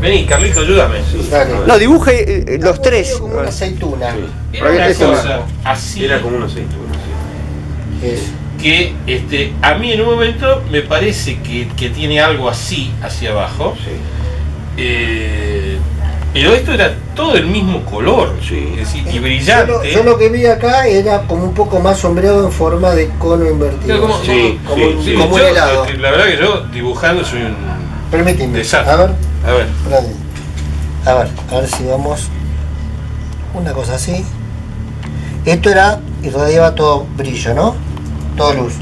Vení, Carlito, ayúdame. Sí, dale. No, dibuje los tres. Como una aceituna. Sí. Era una cosa así. Era como una aceituna. Es. Que a mí en un momento me parece que tiene algo así hacia abajo. Sí. Pero esto era todo el mismo color, Sí. es decir, y brillante. Yo lo que vi acá era como un poco más sombreado en forma de cono invertido. Pero como, Sí, como, sí, como yo, un helado. La verdad que yo dibujando soy un Permíteme. desastre. A ver, A ver. a ver si vamos. Una cosa así. Esto era, irradiaba todo brillo, ¿no? Todo luz.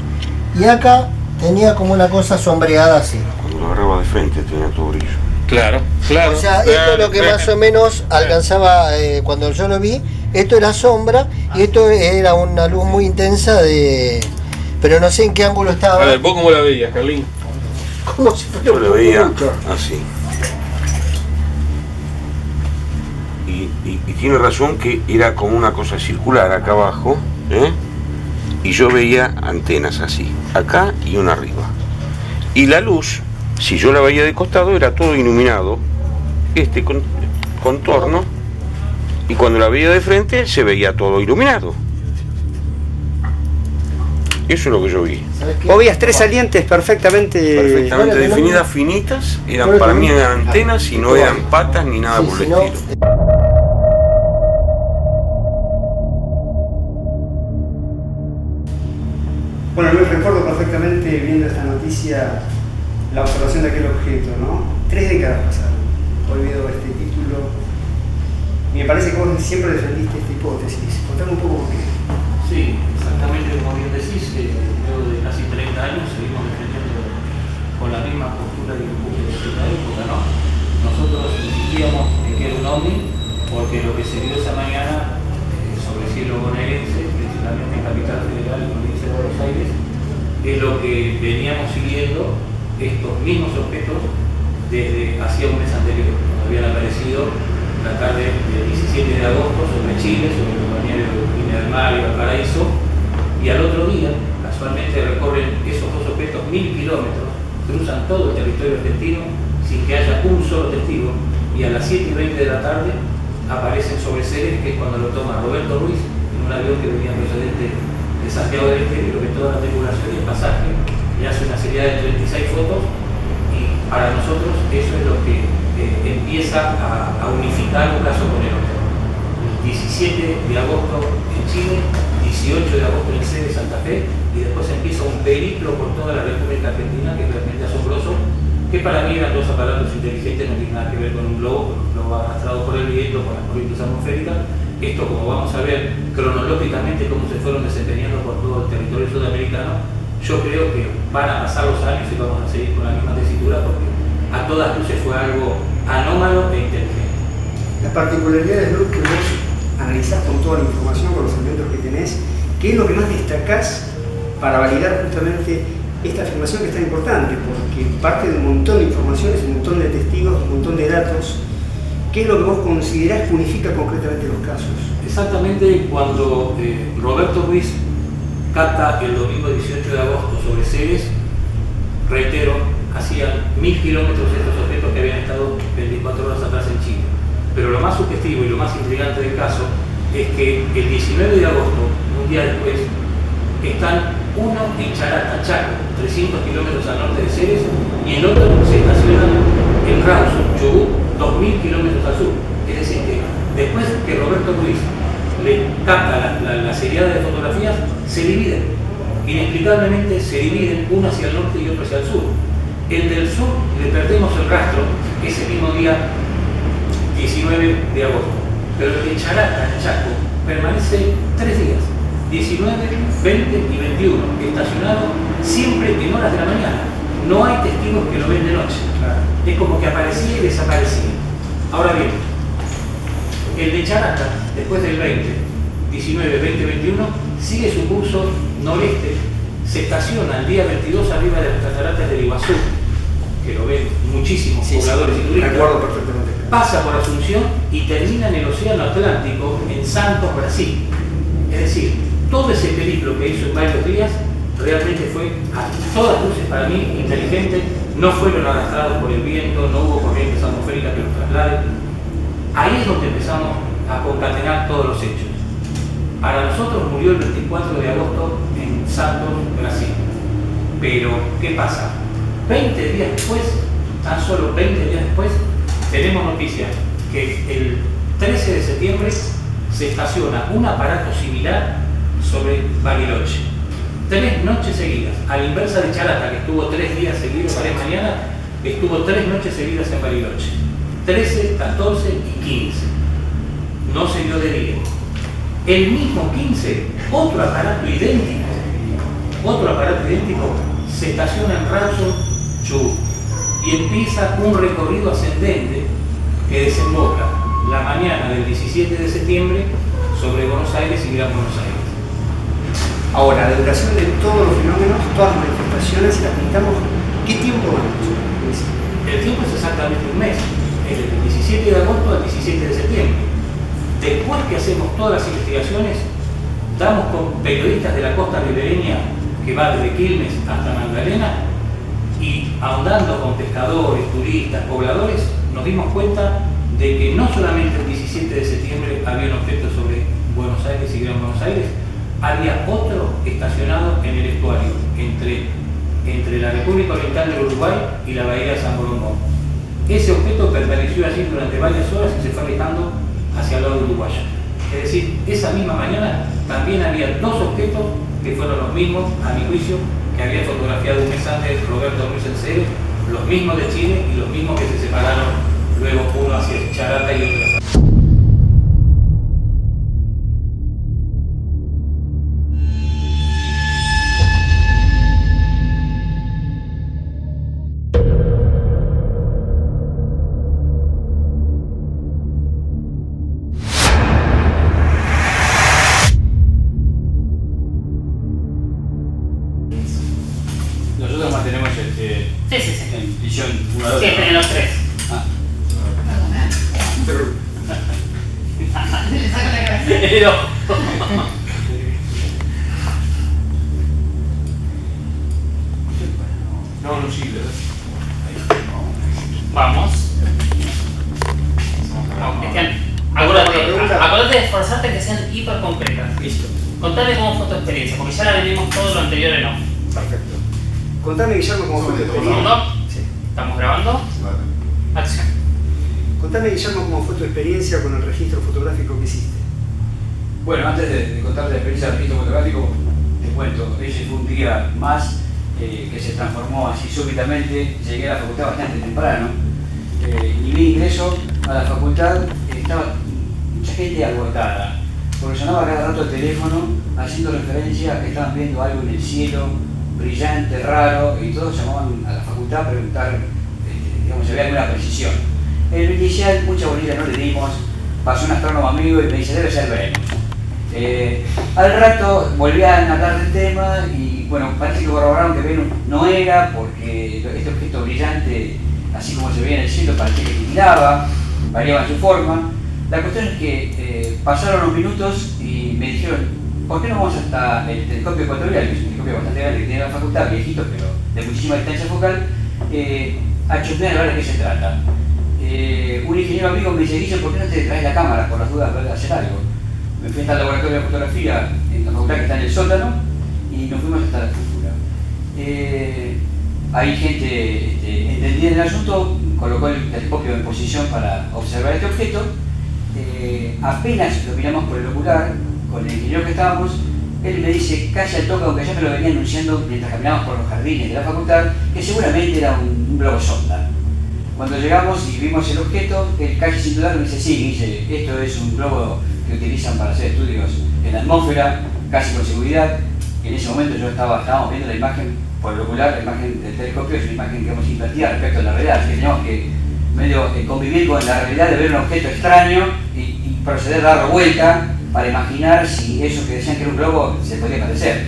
Y acá tenía como una cosa sombreada así. Cuando lo agarraba de frente tenía todo brillo. Claro, claro. O sea, esto es lo que más o menos alcanzaba cuando yo lo vi. Esto era sombra y esto era una luz muy intensa de... Pero no sé en qué ángulo estaba. A ver, ¿vos cómo la veías, Carlín? Como si fuera Yo un lo veía mucho. así. Y tiene razón que era como una cosa circular acá abajo, ¿eh? Y yo veía antenas así, acá y una arriba. Y la luz, si yo la veía de costado, era todo iluminado, este contorno, y cuando la veía de frente se veía todo iluminado. Eso es lo que yo vi. ¿Sabes qué? Vos veías tres salientes perfectamente. Perfectamente Bueno, definidas, finitas, eran bueno, para mí también- eran antenas y no eran patas ni nada Sí, por el si no- estilo. Bueno, Luis, recuerdo perfectamente viendo esta noticia la observación de aquel objeto, ¿no? 3 décadas pasaron. Hoy veo este título. Y me parece que vos siempre defendiste esta hipótesis. Contame un poco por qué. Sí, exactamente como bien decís, luego de casi 30 años seguimos defendiendo con la misma postura y empuje de esta época, ¿no? Nosotros insistíamos en que era un ovni porque lo que se vio esa mañana sobre el cielo bonaerense, principalmente en Capital Federal y provincia de Buenos Aires, es lo que veníamos siguiendo estos mismos objetos desde hacía un mes anterior, cuando habían aparecido la tarde del 17 de agosto sobre Chile, sobre los balnearios de Viña del Mar y Valparaíso, y al otro día, casualmente recorren esos dos objetos 1000 kilómetros, cruzan todo el territorio argentino sin que haya un solo testigo, y a las 7:20 de la tarde aparecen sobre Ceres, que es cuando lo toma Roberto Ruiz, en un avión que venía procedente de Santiago del Estero, y lo que toda la tripulación y el pasaje, y hace una serie de 36 fotos, y para nosotros eso es lo que empieza a unificar un caso con el otro. El 17 de agosto en Chile, 18 de agosto en el sede de Santa Fe, y después empieza un periplo por toda la República Argentina que es realmente asombroso, que para mí eran dos aparatos inteligentes, no tiene nada que ver con un globo arrastrado por el viento, por las corrientes atmosféricas. Esto, como vamos a ver cronológicamente cómo se fueron desempeñando por todo el territorio sudamericano, yo creo que van a pasar los años y vamos a seguir con la misma tesitura porque a todas luces fue algo anómalo e inteligente. Las particularidades, Luz, que vos analizás con toda la información, con los elementos que tenés, ¿qué es lo que más destacás para validar justamente esta afirmación que es tan importante? Porque parte de un montón de informaciones, un montón de testigos, un montón de datos. ¿Qué es lo que vos considerás que unifica concretamente los casos? Exactamente cuando Roberto Ruiz capta el domingo 18 de agosto sobre Ceres, reitero, hacían 1000 kilómetros estos objetos que habían estado 24 horas atrás en Chile. Pero lo más sugestivo y lo más intrigante del caso es que el 19 de agosto, un día después, están uno en Charata, Chaco, 300 kilómetros al norte de Ceres, y el otro se estaciona en Rawson, Chubut, 2000 kilómetros al sur. Es decir, que después que Roberto Ruiz le capta la seriada de fotografías, se dividen. Inexplicablemente se dividen, uno hacia el norte y otro hacia el sur. El del sur le perdemos el rastro ese mismo día 19 de agosto, pero el de Charata, Chaco, permanece 3 días, 19, 20 y 21, estacionado siempre en horas de la mañana. No hay testigos que lo ven de noche. Es como que aparecía y desaparecía. Ahora bien, el de Charata, después del 20, 19, 20, 21, sigue su curso noreste, se estaciona el día 22 arriba de las cataratas del Iguazú, que lo ven muchísimos pobladores y turistas. Recuerdo perfectamente. Pasa por Asunción y termina en el Océano Atlántico, en Santos, Brasil. Es decir, todo ese periplo que hizo en varios días realmente fue a todas luces para mí inteligente, no fueron arrastrados por el viento, no hubo corrientes atmosféricas que los trasladen. Ahí es donde empezamos a concatenar todos los hechos. Para nosotros murió el 24 de agosto en Santos, Brasil. Pero, ¿qué pasa? 20 días después, tan solo 20 días después, tenemos noticia que el 13 de septiembre se estaciona un aparato similar sobre Bariloche. 3 noches seguidas, a la inversa de Charata, que estuvo 3 días seguidos, 3 mañanas, estuvo 3 noches seguidas en Bariloche. 13, 14 y 15. No se dio de día. El mismo 15, otro aparato idéntico, se estaciona en Rawson, Chubut, y empieza un recorrido ascendente que desemboca la mañana del 17 de septiembre sobre Buenos Aires y Gran Buenos Aires. Ahora, la duración de todos los fenómenos, todas las manifestaciones, las pintamos, ¿qué tiempo más? El tiempo es exactamente un mes, es del 17 de agosto al 17 de septiembre. Después que hacemos todas las investigaciones, damos con periodistas de la costa ribereña, que va desde Quilmes hasta Magdalena, y ahondando con pescadores, turistas, pobladores, nos dimos cuenta de que no solamente el 17 de septiembre había un objeto sobre Buenos Aires y Gran Buenos Aires, había otro estacionado en el estuario, entre la República Oriental del Uruguay y la bahía de San Borondón. Ese objeto permaneció allí durante varias horas y se fue alejando hacia el lado uruguayo. Es decir, esa misma mañana también había 2 objetos que fueron los mismos, a mi juicio, que había fotografiado un mes antes Roberto Ruiz Encero, los mismos de Chile y los mismos que se separaron luego uno hacia Charata y otro hacia... Nosotros mantenemos en visión 1 a 2. Sí, en los 3. Ah. Le saco la cabeza. Pero... No sirve. Vamos. Acuérdate de esforzarte en que sean hiper concretas. Listo. Contame cómo fue tu experiencia, porque ya la venimos todo lo anterior en off. Perfecto. Contame, Guillermo, cómo fue tu ¿Un experiencia. segundo? Sí. ¿Estamos grabando? Acción. Contame, Guillermo, cómo fue tu experiencia con el registro fotográfico que hiciste. Bueno, antes de contarte la experiencia del registro fotográfico, te cuento, ese fue un día más que se transformó así súbitamente. Llegué a la facultad bastante temprano y mi ingreso a la facultad estaba mucha gente agotada, porque sonaba cada rato el teléfono haciendo referencia a que estaban viendo algo en el cielo, brillante, raro, y todos llamaban a la facultad a preguntar digamos, si había alguna precisión. En el inicial mucha bolilla no le dimos, pasó un astrónomo amigo y me dice, debe ser Venus. Al rato volvían a hablar del tema y bueno, parece que corroboraron que Venus no era, porque este objeto brillante, así como se veía en el cielo, parecía que titilaba, variaba en su forma. La cuestión es que pasaron los minutos y me dijeron, ¿por qué no vamos hasta el telescopio ecuatorial, que es un telescopio bastante grande que tiene la facultad, viejito, pero de muchísima distancia focal, a chusmear a ver de qué se trata? Un ingeniero amigo me dice, Guille, ¿por qué no te traes la cámara por las dudas de hacer algo? Me fui hasta el laboratorio de fotografía en la facultad que está en el sótano y nos fuimos hasta la estructura. Hay gente entendida en el asunto, colocó el telescopio en posición para observar este objeto. Apenas lo miramos por el ocular, con el ingeniero que estábamos, él me dice casi al toque, aunque ya me lo venía anunciando mientras caminábamos por los jardines de la facultad, que seguramente era un globo sonda. Cuando llegamos y vimos el objeto, él casi sin dudar me dice, sí, Guille, esto es un globo que utilizan para hacer estudios en la atmósfera, casi con seguridad. En ese momento estábamos viendo la imagen por el ocular, la imagen del telescopio es una imagen que hemos invertida respecto a la realidad, así que teníamos que medio convivir con la realidad de ver un objeto extraño y proceder a dar vuelta para imaginar si eso que decían que era un globo se podía parecer,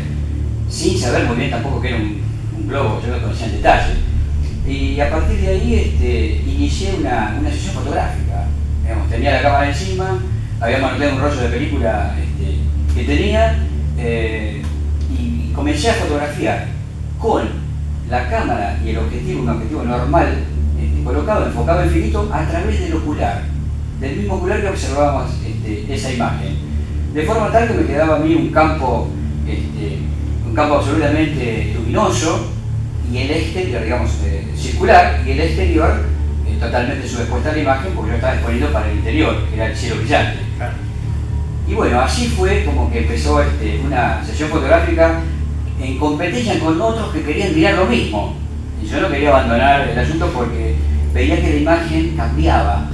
sin saber muy bien tampoco que era un globo, yo lo conocía en detalle. Y a partir de ahí inicié una sesión fotográfica. Digamos, tenía la cámara encima, había anotado un rollo de película que tenía y comencé a fotografiar con la cámara y el objetivo, un objetivo normal, colocado, enfocado infinito a través del ocular, del mismo ocular que observábamos esa imagen. De forma tal que me quedaba a mí un campo absolutamente luminoso y el exterior, digamos, circular, y el exterior totalmente subexpuesta a la imagen porque yo estaba exponiendo para el interior, que era el cielo brillante. Claro. Y bueno, así fue como que empezó una sesión fotográfica en competencia con otros que querían mirar lo mismo. Y yo no quería abandonar el asunto porque veía que la imagen cambiaba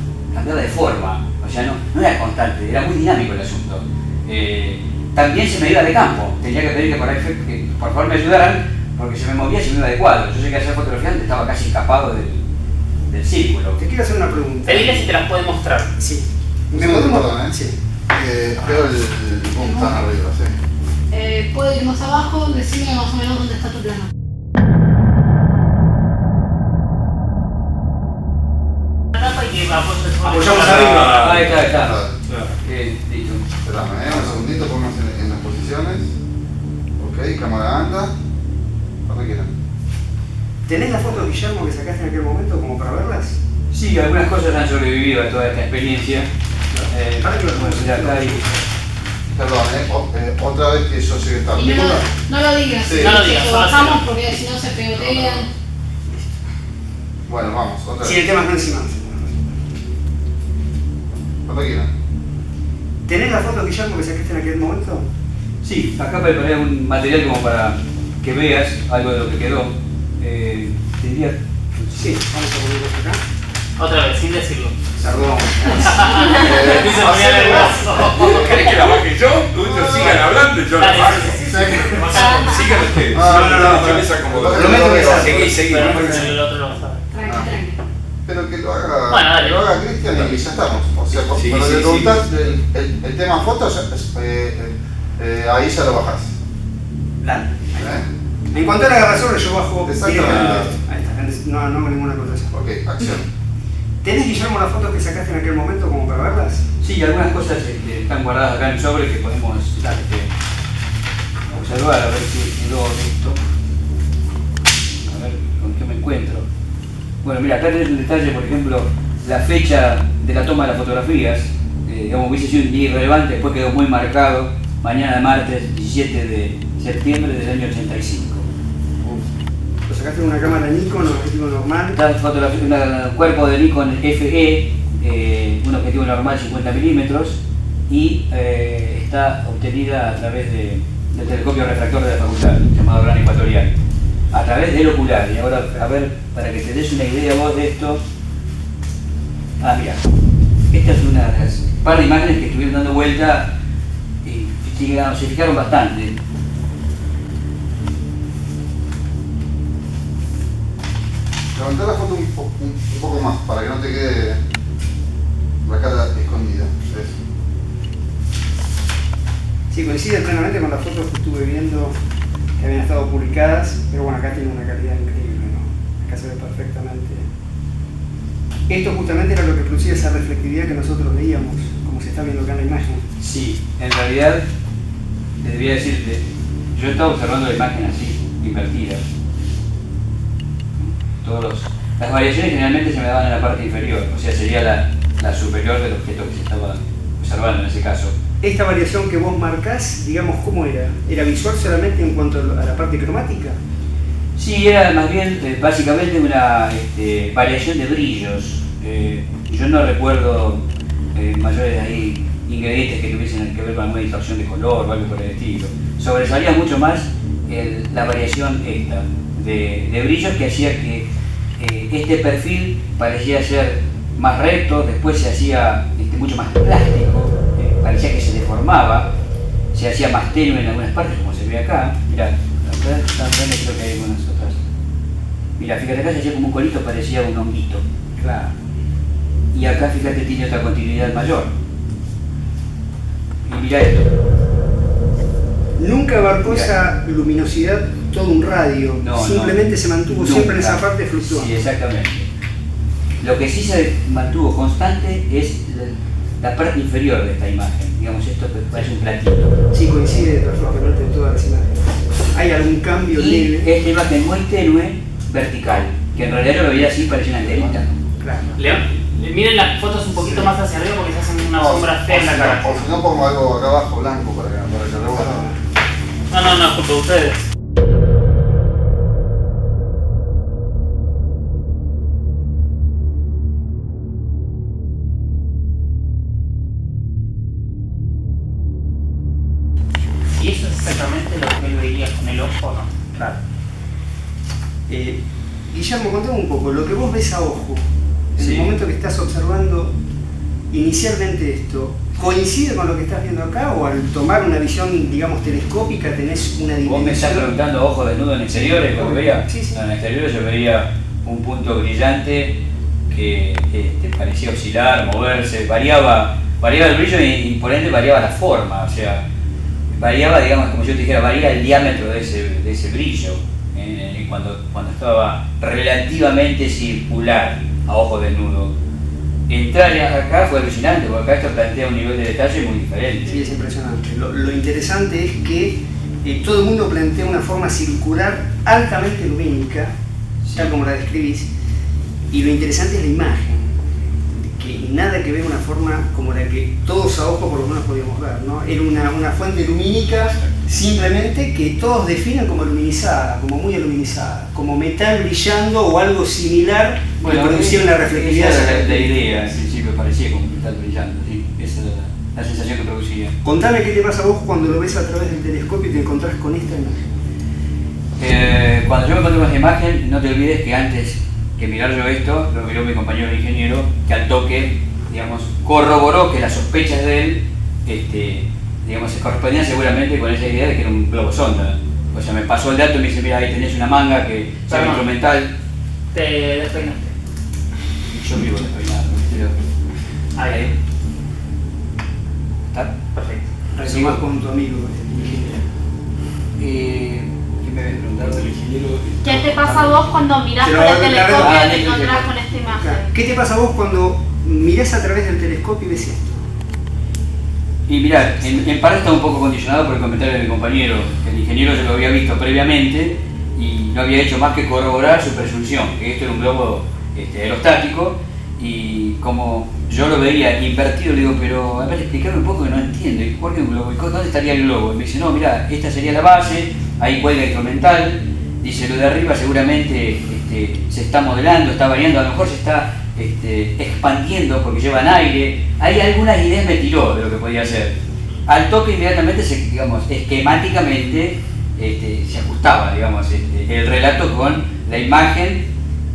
de forma, o sea, no era constante, era muy dinámico el asunto. También se me iba de campo, tenía que pedir que por favor me ayudaran porque se me movía y se me iba de cuadro. Yo sé que hacer fotografía antes estaba casi escapado del círculo. Te quiero hacer una pregunta. Pedile si te las puede mostrar. Sí. Un ¿Me segundo, podemos? perdón, Sí. Veo el boom tan arriba, sí. Puedo ir más abajo, decime más o menos dónde está tu plano. La tapa y que Apoyamos arriba. Ahí está. Claro. Listo. Esperame, un segundito, ponnos en las posiciones. Ok, cámara anda. Cuando quieran. ¿Tenés las fotos, Guillermo, que sacaste en aquel momento como para verlas? Sí, algunas cosas han sobrevivido a toda esta experiencia. Bueno, mira, acá hay... Perdón, otra vez que yo llegué Y tarde. no lo digas, Sí. No lo digas, lo solo bajamos hacelo. porque si no se pegotean. Bueno, vamos, otra Sí, el vez. tema es Nancy Manson. Cuando quieran. ¿Tenés las fotos, Guillermo, que sacaste en aquel momento? Sí, acá preparé un material como para que veas algo de lo que quedó. Te diría... Sí, vamos a ponerlos acá. Otra vez, sin decirlo. Perdón. Empieza a poner nervioso. ¿Querés que la baje yo? Ustedes sigan hablando y yo la Dale, bajo. sí, sí, sí. Sigan ustedes. No, Yo les acomodo. Prometo que Seguí. Pero el otro lo vas a ver. Tranqui. Pero que lo haga, Bueno, dale. que lo haga Cristian y ya estamos. O sea, Sí, cuando sí, le sí. preguntás el tema foto, ahí ya lo bajás. Dale. ¿Eh? En cuanto a la agarrazón, yo bajo Exactamente. directamente. Ahí está, no hago ninguna cosa así. Ok, acción. ¿Tenés, Guillermo, las fotos que sacaste en aquel momento como para verlas? Sí, algunas cosas están guardadas acá en el sobre que podemos observar, a ver si quedó esto. A ver con qué me encuentro. Bueno, mira, acá tenés un detalle, por ejemplo, la fecha de la toma de las fotografías. Digamos, hubiese sido un día irrelevante, después quedó muy marcado. Mañana martes 17 de septiembre del año 85. Lo sacaste en una cámara Nikon, objetivo normal. Esta fotografía, un cuerpo de Nikon FE, un objetivo normal 50 milímetros y está obtenida a través del telescopio refractor de la facultad, llamado Gran Ecuatorial, a través del ocular. Y ahora, a ver, para que te des una idea vos de esto. Mira, esta es una de las par de imágenes que estuvieron dando vuelta y se fijaron bastante. Levantá la foto un poco más para que no te quede la cara escondida. Eso. Sí, coincide plenamente con las fotos que estuve viendo que habían estado publicadas, pero bueno, acá tiene una calidad increíble, ¿no? Acá se ve perfectamente. Esto justamente era lo que producía esa reflectividad que nosotros veíamos, como se está viendo acá en la imagen. Sí, en realidad, te debía decirte, yo estaba observando la imagen así, invertida. Las variaciones generalmente se me daban en la parte inferior, o sea, sería la superior del objeto que se estaba observando en ese caso. Esta variación que vos marcás, digamos, ¿cómo era? ¿Era visual solamente en cuanto a la parte cromática? Sí, era más bien básicamente una variación de brillos. Yo no recuerdo mayores ahí ingredientes que tuviesen que ver con alguna distorsión de color o algo por el estilo. Sobresalía mucho más la variación esta de brillos que hacía que este perfil parecía ser más recto, después se hacía mucho más plástico, parecía que se deformaba, se hacía más tenue en algunas partes, como se ve acá. Mirá, acá también creo que hay algunas otras. Mira, fíjate, acá se hacía como un colito, parecía un honguito. Claro. Y acá, fíjate, tiene otra continuidad mayor. Y mira esto. Nunca abarcó Mirá. esa luminosidad todo un radio, No, simplemente no. se mantuvo Nunca. siempre en esa parte fluctuante. Sí, exactamente. Lo que sí se mantuvo constante es la parte inferior de esta imagen. Digamos, esto que parece un platito. Sí, coincide perfectamente en todas las imágenes. ¿Hay algún cambio Y leve? esta imagen muy tenue vertical, que en realidad yo lo veía así, parecía una antenita. Claro. León, miren las fotos un poquito más hacia arriba porque se hacen una sombra fea en la cara. O si no pongo algo acá abajo blanco para que rebota. No, junto a ustedes. ¿Y eso es exactamente lo que él veía con el ojo o no? Claro. Guillermo, contame un poco, lo que vos ves a ojo, en Sí. el momento que estás observando inicialmente esto, ¿coincide con lo que estás viendo acá o al tomar una visión, digamos, telescópica tenés una dimensión? Vos me estás preguntando ojo desnudo en exteriores, lo que veía. Sí, sí. No, en exteriores yo veía un punto brillante que parecía oscilar, moverse, variaba el brillo y por ende variaba la forma, o sea, variaba, digamos, como yo te dijera, varía el diámetro de ese brillo, cuando estaba relativamente circular a ojo desnudo. Entrar acá fue alucinante, porque acá esto plantea un nivel de detalle muy diferente. Sí, es impresionante. Lo interesante es que todo el mundo plantea una forma circular altamente lumínica, tal como la describís, y lo interesante es la imagen, que nada que ver una forma como la que todos a ojo por lo menos podíamos ver, ¿no? Era una fuente lumínica simplemente que todos definen como luminizada, como muy aluminizada, como metal brillando o algo similar que producía una reflectividad. Esa era la idea, al principio parecía como metal brillando, sí, esa era la sensación que producía. Contame qué te pasa a vos cuando lo ves a través del telescopio y te encontrás con esta imagen. Cuando yo me encontré con esta imagen, no te olvides que antes que mirar yo esto, lo miró mi compañero de ingeniero, que al toque, digamos, corroboró que las sospechas de él, digamos, se correspondían seguramente con esa idea de que era un globo sonda. O sea, me pasó el dato y me dice, mira, ahí tenés una manga que se ve instrumental. Te despeinaste. Yo vivo despeinado, pero... Ahí. ¿Está? Perfecto. Resumás con tu amigo, ¿Qué me habías preguntado? El ingeniero. ¿Qué te pasa a vos cuando mirás Pero por el la telescopio verdad- y te encontrás con esta imagen? ¿Qué te pasa a vos cuando mirás a través del telescopio y ves esto? Y mirá, en parte está un poco condicionado por el comentario de mi compañero, que el ingeniero ya lo había visto previamente y no había hecho más que corroborar su presunción, que esto era un globo aerostático, y como yo lo veía invertido, le digo, pero a ver, explícame un poco que no entiendo, ¿y por qué un globo? ¿Y dónde estaría el globo? Y me dice, no, mirá, esta sería la base, ahí cuelga instrumental, dice, lo de arriba seguramente se está modelando, está variando, a lo mejor se está expandiendo porque llevan aire. Hay algunas ideas me tiró de lo que podía ser. Al toque inmediatamente esquemáticamente se ajustaba, digamos, el relato con la imagen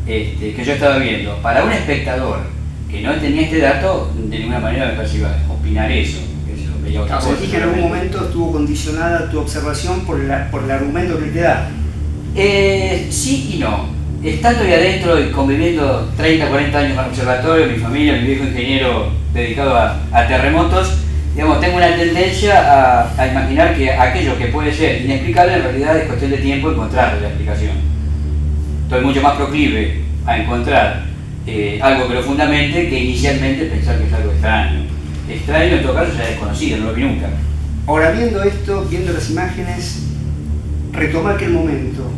que yo estaba viendo. Para un espectador que no tenía este dato, de ninguna manera me parecía opinar eso, que se lo veía otra cosa. Sentís que en algún momento estuvo condicionada tu observación por el argumento que te da. Sí y no. Estando ahí adentro y conviviendo 30, 40 años con el observatorio, mi familia, mi viejo ingeniero dedicado a terremotos, digamos, tengo una tendencia a imaginar que aquello que puede ser inexplicable en realidad es cuestión de tiempo encontrarle la explicación. Estoy mucho más proclive a encontrar algo que lo fundamente que inicialmente pensar que es algo extraño. Extraño en todo caso ya desconocido, no lo vi nunca. Ahora viendo esto, viendo las imágenes, retoma aquel momento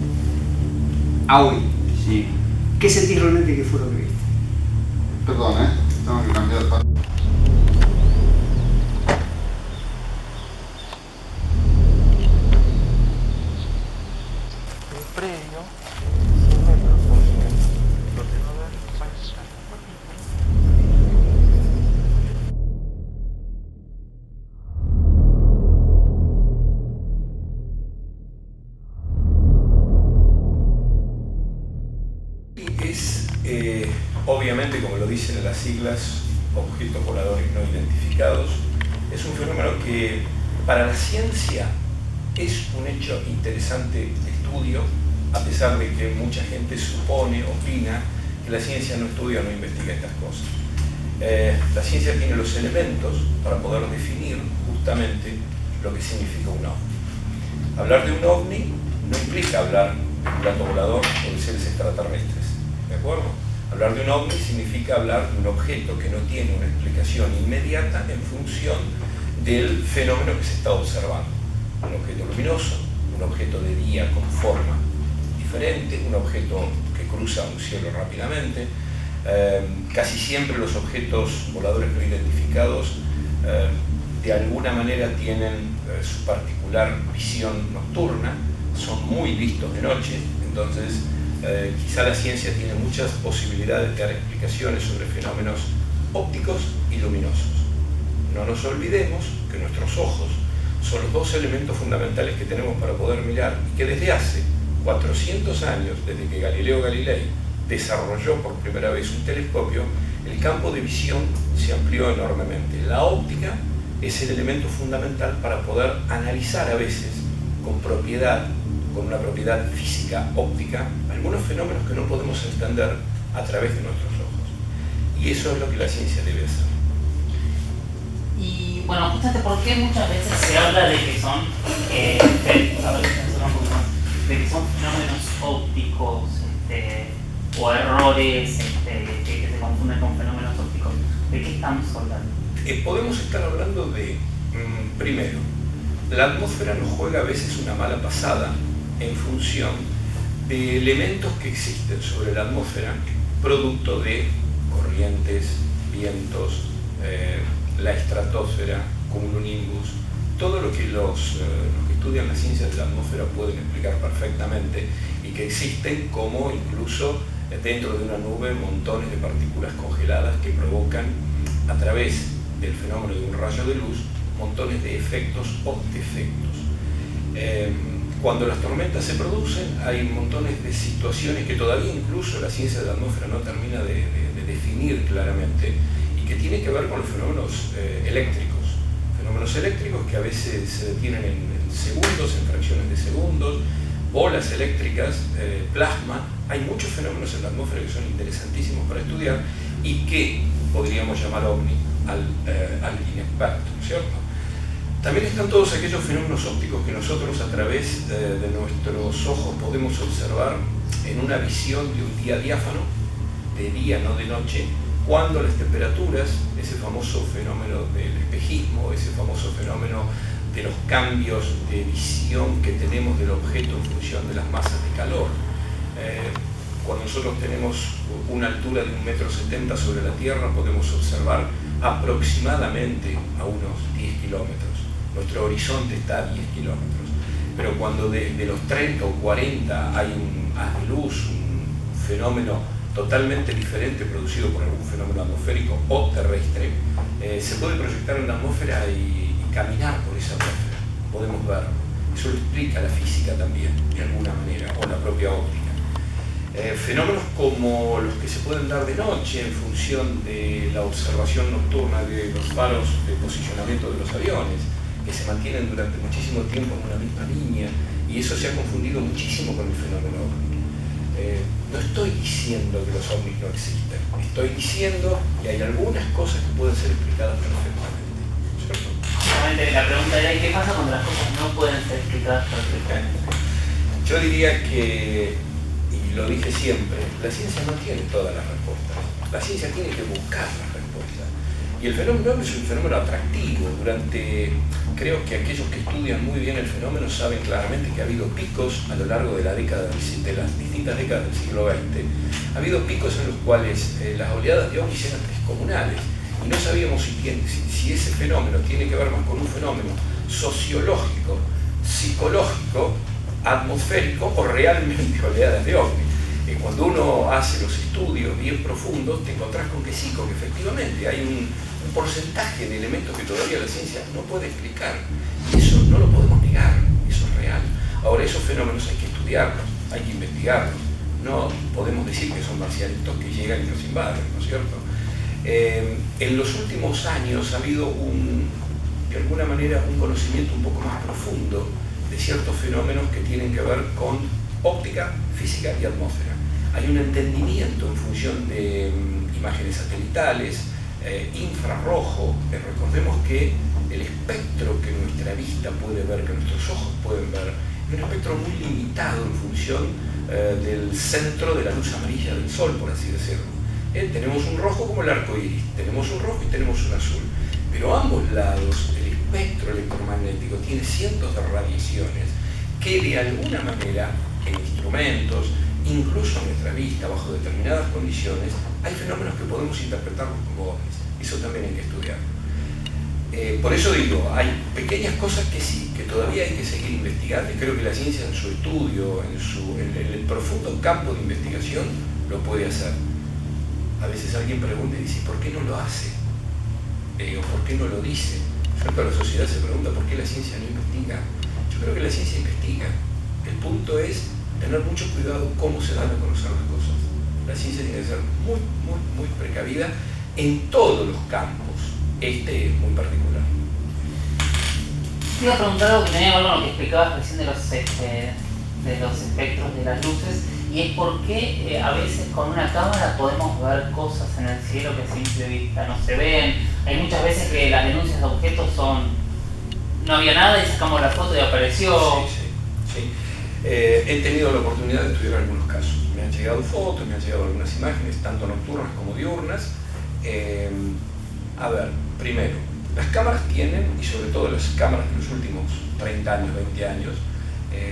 a hoy. Sí. ¿Qué sentís realmente que fue lo que viste? Perdón, tengo que cambiar de parte. Es, obviamente, como lo dicen las siglas, objetos voladores no identificados, es un fenómeno que para la ciencia es un hecho interesante de estudio, a pesar de que mucha gente supone, opina, que la ciencia no estudia o no investiga estas cosas. La ciencia tiene los elementos para poder definir justamente lo que significa un ovni. Hablar de un ovni no implica hablar de un plato volador o de seres extraterrestres, ¿de acuerdo? Hablar de un ovni significa hablar de un objeto que no tiene una explicación inmediata en función del fenómeno que se está observando. Un objeto luminoso, un objeto de día con forma diferente, un objeto que cruza un cielo rápidamente. Casi siempre los objetos voladores no identificados de alguna manera tienen su particular visión nocturna, son muy vistos de noche, entonces quizá la ciencia tiene muchas posibilidades de dar explicaciones sobre fenómenos ópticos y luminosos. No nos olvidemos que nuestros ojos son los dos elementos fundamentales que tenemos para poder mirar y que desde hace 400 años, desde que Galileo Galilei desarrolló por primera vez un telescopio, el campo de visión se amplió enormemente. La óptica es el elemento fundamental para poder analizar a veces con una propiedad física óptica, algunos fenómenos que no podemos entender a través de nuestros ojos. Y eso es lo que la ciencia debe hacer. Y bueno, justamente porque muchas veces se habla de que son fenómenos ópticos o errores que se confunden con fenómenos ópticos. ¿De qué estamos hablando? Podemos estar hablando de, primero, la atmósfera nos juega a veces una mala pasada en función de elementos que existen sobre la atmósfera, producto de corrientes, vientos, la estratosfera, cumulonimbus, todo lo que los que estudian las ciencias de la atmósfera pueden explicar perfectamente y que existen como incluso dentro de una nube montones de partículas congeladas que provocan a través del fenómeno de un rayo de luz montones de efectos o defectos. Cuando las tormentas se producen hay montones de situaciones que todavía incluso la ciencia de la atmósfera no termina de definir claramente y que tienen que ver con los fenómenos eléctricos. Fenómenos eléctricos que a veces se detienen en segundos, en fracciones de segundos, bolas eléctricas, plasma. Hay muchos fenómenos en la atmósfera que son interesantísimos para estudiar y que podríamos llamar ovni al inexperto, ¿no es cierto? También están todos aquellos fenómenos ópticos que nosotros a través de nuestros ojos podemos observar en una visión de un día diáfano, de día, no de noche, cuando las temperaturas, ese famoso fenómeno del espejismo, ese famoso fenómeno de los cambios de visión que tenemos del objeto en función de las masas de calor. Cuando nosotros tenemos una altura de 1,70 m sobre la Tierra, podemos observar aproximadamente a unos 10 kilómetros. Nuestro horizonte está a 10 kilómetros. Pero cuando desde los 30 o 40 hay un haz de luz, un fenómeno totalmente diferente producido por algún fenómeno atmosférico o terrestre, se puede proyectar en la atmósfera y caminar por esa atmósfera. Podemos verlo. Eso lo explica la física también, de alguna manera, o la propia óptica. Fenómenos como los que se pueden dar de noche en función de la observación nocturna de los faros de posicionamiento de los aviones, que se mantienen durante muchísimo tiempo en una misma línea, y eso se ha confundido muchísimo con el fenómeno ovni. No estoy diciendo que los ovnis no existen, estoy diciendo que hay algunas cosas que pueden ser explicadas perfectamente, ¿cierto? La pregunta era, ¿qué pasa cuando las cosas no pueden ser explicadas perfectamente? Yo diría que, y lo dije siempre, la ciencia no tiene todas las respuestas, la ciencia tiene que buscar las respuestas. Y el fenómeno es un fenómeno atractivo. Creo que aquellos que estudian muy bien el fenómeno saben claramente que ha habido picos a lo largo de las distintas décadas del siglo XX. Ha habido picos en los cuales las oleadas de ovnis eran descomunales y no sabíamos si ese fenómeno tiene que ver más con un fenómeno sociológico, psicológico, atmosférico o realmente oleadas de ovnis. Cuando uno hace los estudios bien profundos, te encontrás con que sí, con que efectivamente hay un porcentaje de elementos que todavía la ciencia no puede explicar. Y eso no lo podemos negar, eso es real. Ahora, esos fenómenos hay que estudiarlos, hay que investigarlos. No podemos decir que son marcianitos que llegan y nos invaden, ¿no es cierto? En los últimos años ha habido de alguna manera un conocimiento un poco más profundo de ciertos fenómenos que tienen que ver con óptica, física y atmósfera. Hay un entendimiento en función de imágenes satelitales, infrarrojo. Recordemos que el espectro que nuestra vista puede ver, que nuestros ojos pueden ver, es un espectro muy limitado en función del centro de la luz amarilla del sol, por así decirlo. Tenemos un rojo como el arco iris, tenemos un rojo y tenemos un azul, pero a ambos lados el espectro electromagnético tiene cientos de radiaciones que de alguna manera en instrumentos, incluso en nuestra vista, bajo determinadas condiciones, hay fenómenos que podemos interpretarlos como ovnis. Eso también hay que estudiarlo. Por eso digo, hay pequeñas cosas que sí, que todavía hay que seguir investigando, y creo que la ciencia en su estudio, en el profundo campo de investigación, lo puede hacer. A veces alguien pregunta y dice, ¿por qué no lo hace? O ¿por qué no lo dice? Toda la sociedad se pregunta, ¿por qué la ciencia no investiga? Yo creo que la ciencia investiga. El punto es tener mucho cuidado cómo se dan a conocer las cosas. La ciencia tiene que ser muy, muy, muy precavida en todos los campos. Este es muy particular. Te iba a preguntar algo que tenía que ver con lo que explicabas recién de los espectros de las luces, y es por qué a veces con una cámara podemos ver cosas en el cielo que a simple vista no se ven. Hay muchas veces que las denuncias de objetos son no había nada y sacamos la foto y apareció. Sí. He tenido la oportunidad de estudiar algunos casos. Me han llegado fotos, me han llegado algunas imágenes, tanto nocturnas como diurnas. A ver, primero, las cámaras tienen, y sobre todo las cámaras de los últimos 30 años, 20 años,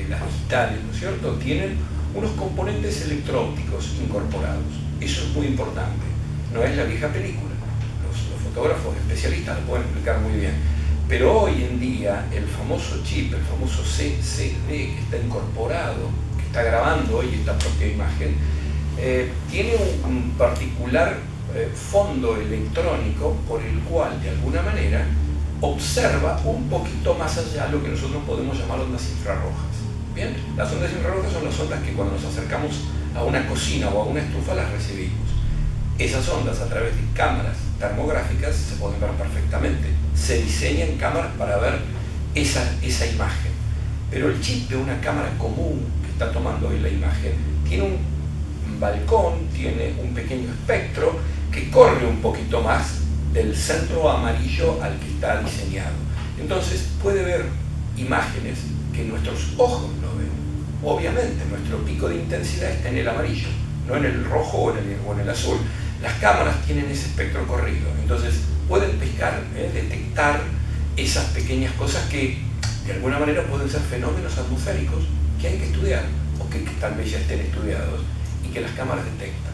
las digitales, ¿no es cierto?, tienen unos componentes electro-ópticos incorporados. Eso es muy importante. No es la vieja película. Los fotógrafos especialistas lo pueden explicar muy bien. Pero hoy en día el famoso chip, el famoso CCD que está incorporado, que está grabando hoy esta propia imagen, tiene un particular fondo electrónico por el cual de alguna manera observa un poquito más allá lo que nosotros podemos llamar ondas infrarrojas. Bien, las ondas infrarrojas son las ondas que cuando nos acercamos a una cocina o a una estufa las recibimos. Esas ondas a través de cámaras termográficas se pueden ver perfectamente. Se diseñan cámaras para ver esa imagen. Pero el chip de una cámara común que está tomando hoy la imagen tiene un balcón, tiene un pequeño espectro que corre un poquito más del centro amarillo al que está diseñado. Entonces puede ver imágenes que nuestros ojos no ven. Obviamente nuestro pico de intensidad está en el amarillo, no en el rojo o en el azul. Las cámaras tienen ese espectro corrido, entonces pueden detectar esas pequeñas cosas que de alguna manera pueden ser fenómenos atmosféricos que hay que estudiar o que tal vez ya estén estudiados y que las cámaras detectan.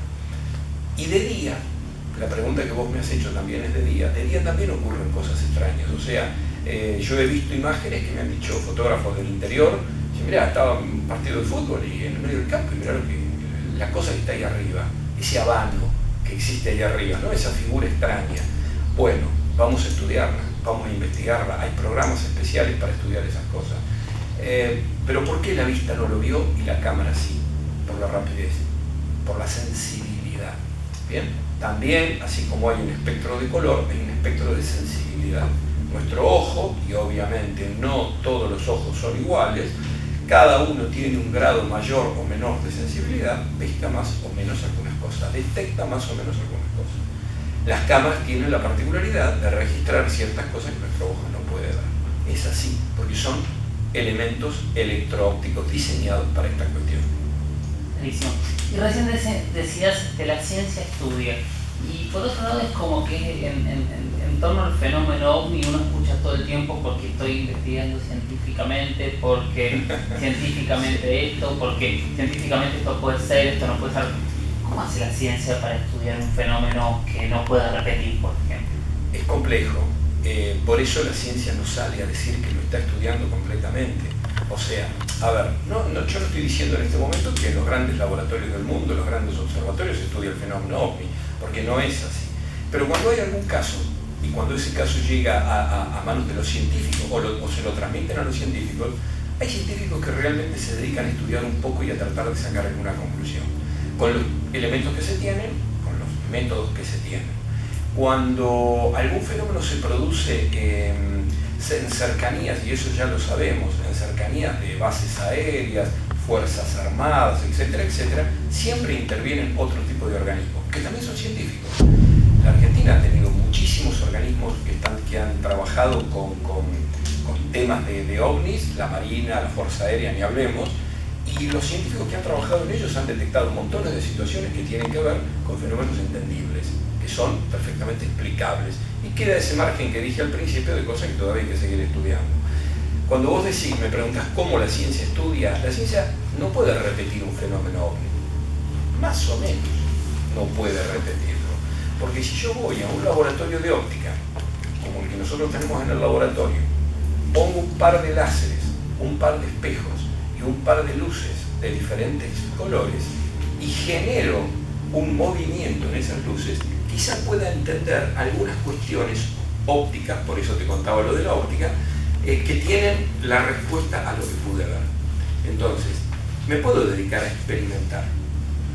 Y de día, la pregunta que vos me has hecho también es de día también ocurren cosas extrañas. O sea, yo he visto imágenes que me han dicho fotógrafos del interior, mirá, estaba un partido de fútbol y en el medio del campo y mirá la cosa que está ahí arriba, ese habano que existe ahí arriba, ¿no? Esa figura extraña. Bueno, vamos a estudiarla, vamos a investigarla, hay programas especiales para estudiar esas cosas. Pero ¿por qué la vista no lo vio y la cámara sí? Por la rapidez, por la sensibilidad. Bien, también, así como hay un espectro de color, hay un espectro de sensibilidad. Nuestro ojo, y obviamente no todos los ojos son iguales, cada uno tiene un grado mayor o menor de sensibilidad, pesca más o menos algunas cosas, detecta más o menos algunas cosas. Las cámaras tienen la particularidad de registrar ciertas cosas que nuestro ojo no puede ver. Es así, porque son elementos electro-ópticos diseñados para esta cuestión. Buenísimo. Y recién decías que la ciencia estudia, y por otro lado es como que en torno al fenómeno OVNI uno escucha todo el tiempo porque estoy investigando científicamente, porque científicamente esto, porque científicamente esto puede ser, esto no puede ser. ¿Cómo hace la ciencia para estudiar un fenómeno que no pueda repetir, por ejemplo? Es complejo, por eso la ciencia no sale a decir que lo está estudiando completamente. O sea, a ver, yo no estoy diciendo en este momento que en los grandes laboratorios del mundo, los grandes observatorios estudia el fenómeno OVNI, porque no es así. Pero cuando hay algún caso, y cuando ese caso llega a manos de los científicos, o se lo transmiten a los científicos, hay científicos que realmente se dedican a estudiar un poco y a tratar de sacar alguna conclusión, con los elementos que se tienen, con los métodos que se tienen. Cuando algún fenómeno se produce en cercanías, y eso ya lo sabemos, en cercanías de bases aéreas, fuerzas armadas, etcétera, etcétera, siempre intervienen otro tipo de organismos, que también son científicos. La Argentina ha tenido muchísimos organismos que han trabajado con temas de ovnis, la Marina, la Fuerza Aérea, ni hablemos, y los científicos que han trabajado en ellos han detectado montones de situaciones que tienen que ver con fenómenos entendibles, que son perfectamente explicables, y queda ese margen que dije al principio de cosas que todavía hay que seguir estudiando. Cuando vos me preguntas cómo la ciencia estudia, la ciencia no puede repetir un fenómeno ovni. Más o menos no puede repetirlo. Porque si yo voy a un laboratorio de óptica, como el que nosotros tenemos en el laboratorio, pongo un par de láseres, un par de espejos y un par de luces de diferentes colores y genero un movimiento en esas luces, quizás pueda entender algunas cuestiones ópticas, por eso te contaba lo de la óptica, que tienen la respuesta a lo que pude ver. Entonces, me puedo dedicar a experimentar.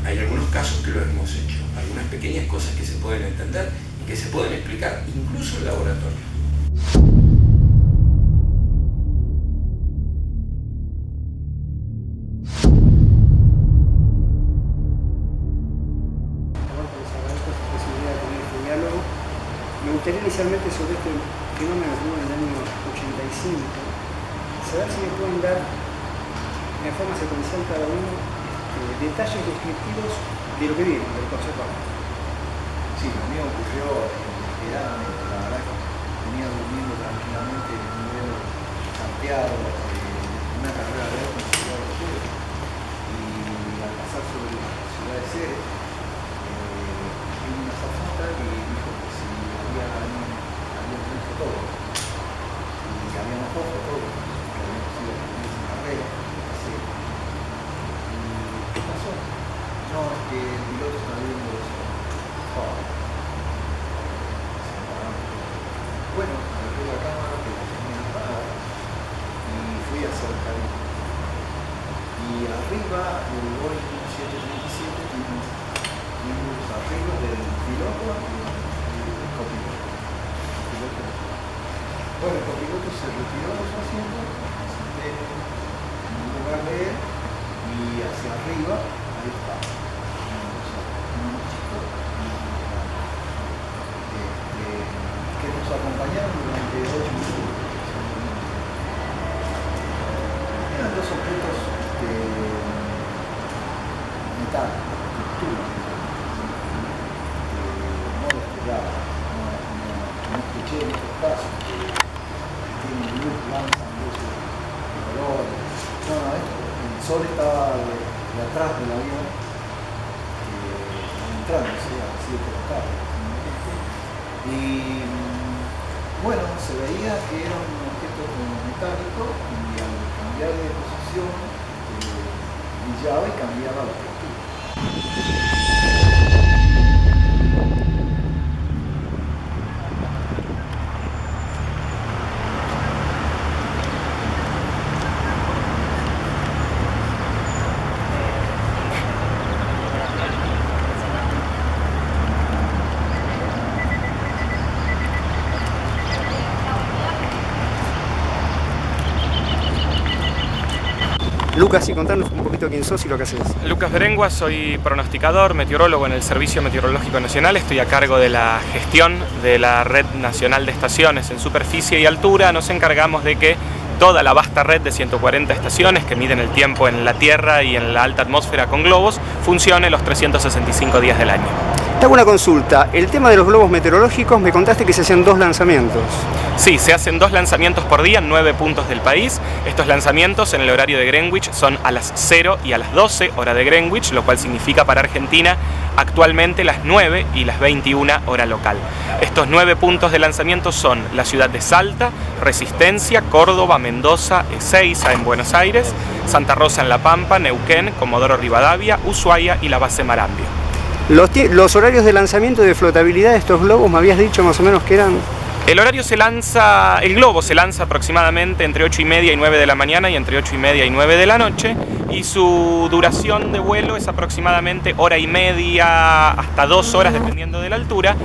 Hay algunos casos que lo hemos hecho, algunas pequeñas cosas que se pueden entender y que se pueden explicar, incluso en laboratorio. Me gustaría inicialmente sobre este fenómeno que hubo en el año 85, saber si me pueden dar de forma secuencial cada uno detalles descriptivos de lo que vieron, del concepto. Sí, lo mío ocurrió inesperadamente, la verdad que venía durmiendo tranquilamente en un vuelo Santiago, una carrera de auto en Ciudad de Ceres, y al pasar sobre la ciudad de Ceres, vino una azafata y dijo que si había un fotógrafo, y habíamos dos fotógrafos que habíamos sido en esa carrera. ¿Qué pasó? No, es que el piloto está viendo eso. Bueno, agarré la cámara que tenía nada y fui a hacer cariño. Y arriba, el Boeing 737 tiene los arreglos del piloto y del copiloto. Bueno, el copiloto se retiró de su asiento, me senté en un lugar de él y hacia arriba, ahí está, un chico que nos acompañaron durante 8 minutos. Eran dos objetos de metal, estructura, no despegados, no escuché en estos casos que tienen luz, lanzan luces de colores. No, el sol estaba de atrás del avión, entrándose a 7 de la tarde. Y bueno, se veía que era un objeto metálico y al cambiar de posición brillaba y cambiaba la textura. Lucas, y contanos un poquito quién sos y lo que haces. Lucas Berengua, soy pronosticador, meteorólogo en el Servicio Meteorológico Nacional. Estoy a cargo de la gestión de la Red Nacional de Estaciones en superficie y altura. Nos encargamos de que toda la vasta red de 140 estaciones que miden el tiempo en la Tierra y en la alta atmósfera con globos funcione los 365 días del año. Te hago una consulta. El tema de los globos meteorológicos, me contaste que se hacen 2 lanzamientos. Sí, se hacen 2 lanzamientos por día en 9 puntos del país. Estos lanzamientos en el horario de Greenwich son a las 0 y a las 12 hora de Greenwich, lo cual significa para Argentina actualmente las 9 y las 21 hora local. Estos 9 puntos de lanzamiento son la ciudad de Salta, Resistencia, Córdoba, Mendoza, Ezeiza en Buenos Aires, Santa Rosa en La Pampa, Neuquén, Comodoro Rivadavia, Ushuaia y la base Marambio. Los horarios de lanzamiento y de flotabilidad de estos globos, me habías dicho más o menos que eran... El globo se lanza aproximadamente entre 8:30 y 9 de la mañana y entre 8:30 y 9 de la noche, y su duración de vuelo es aproximadamente 1:30 hasta 2 horas dependiendo de la altura,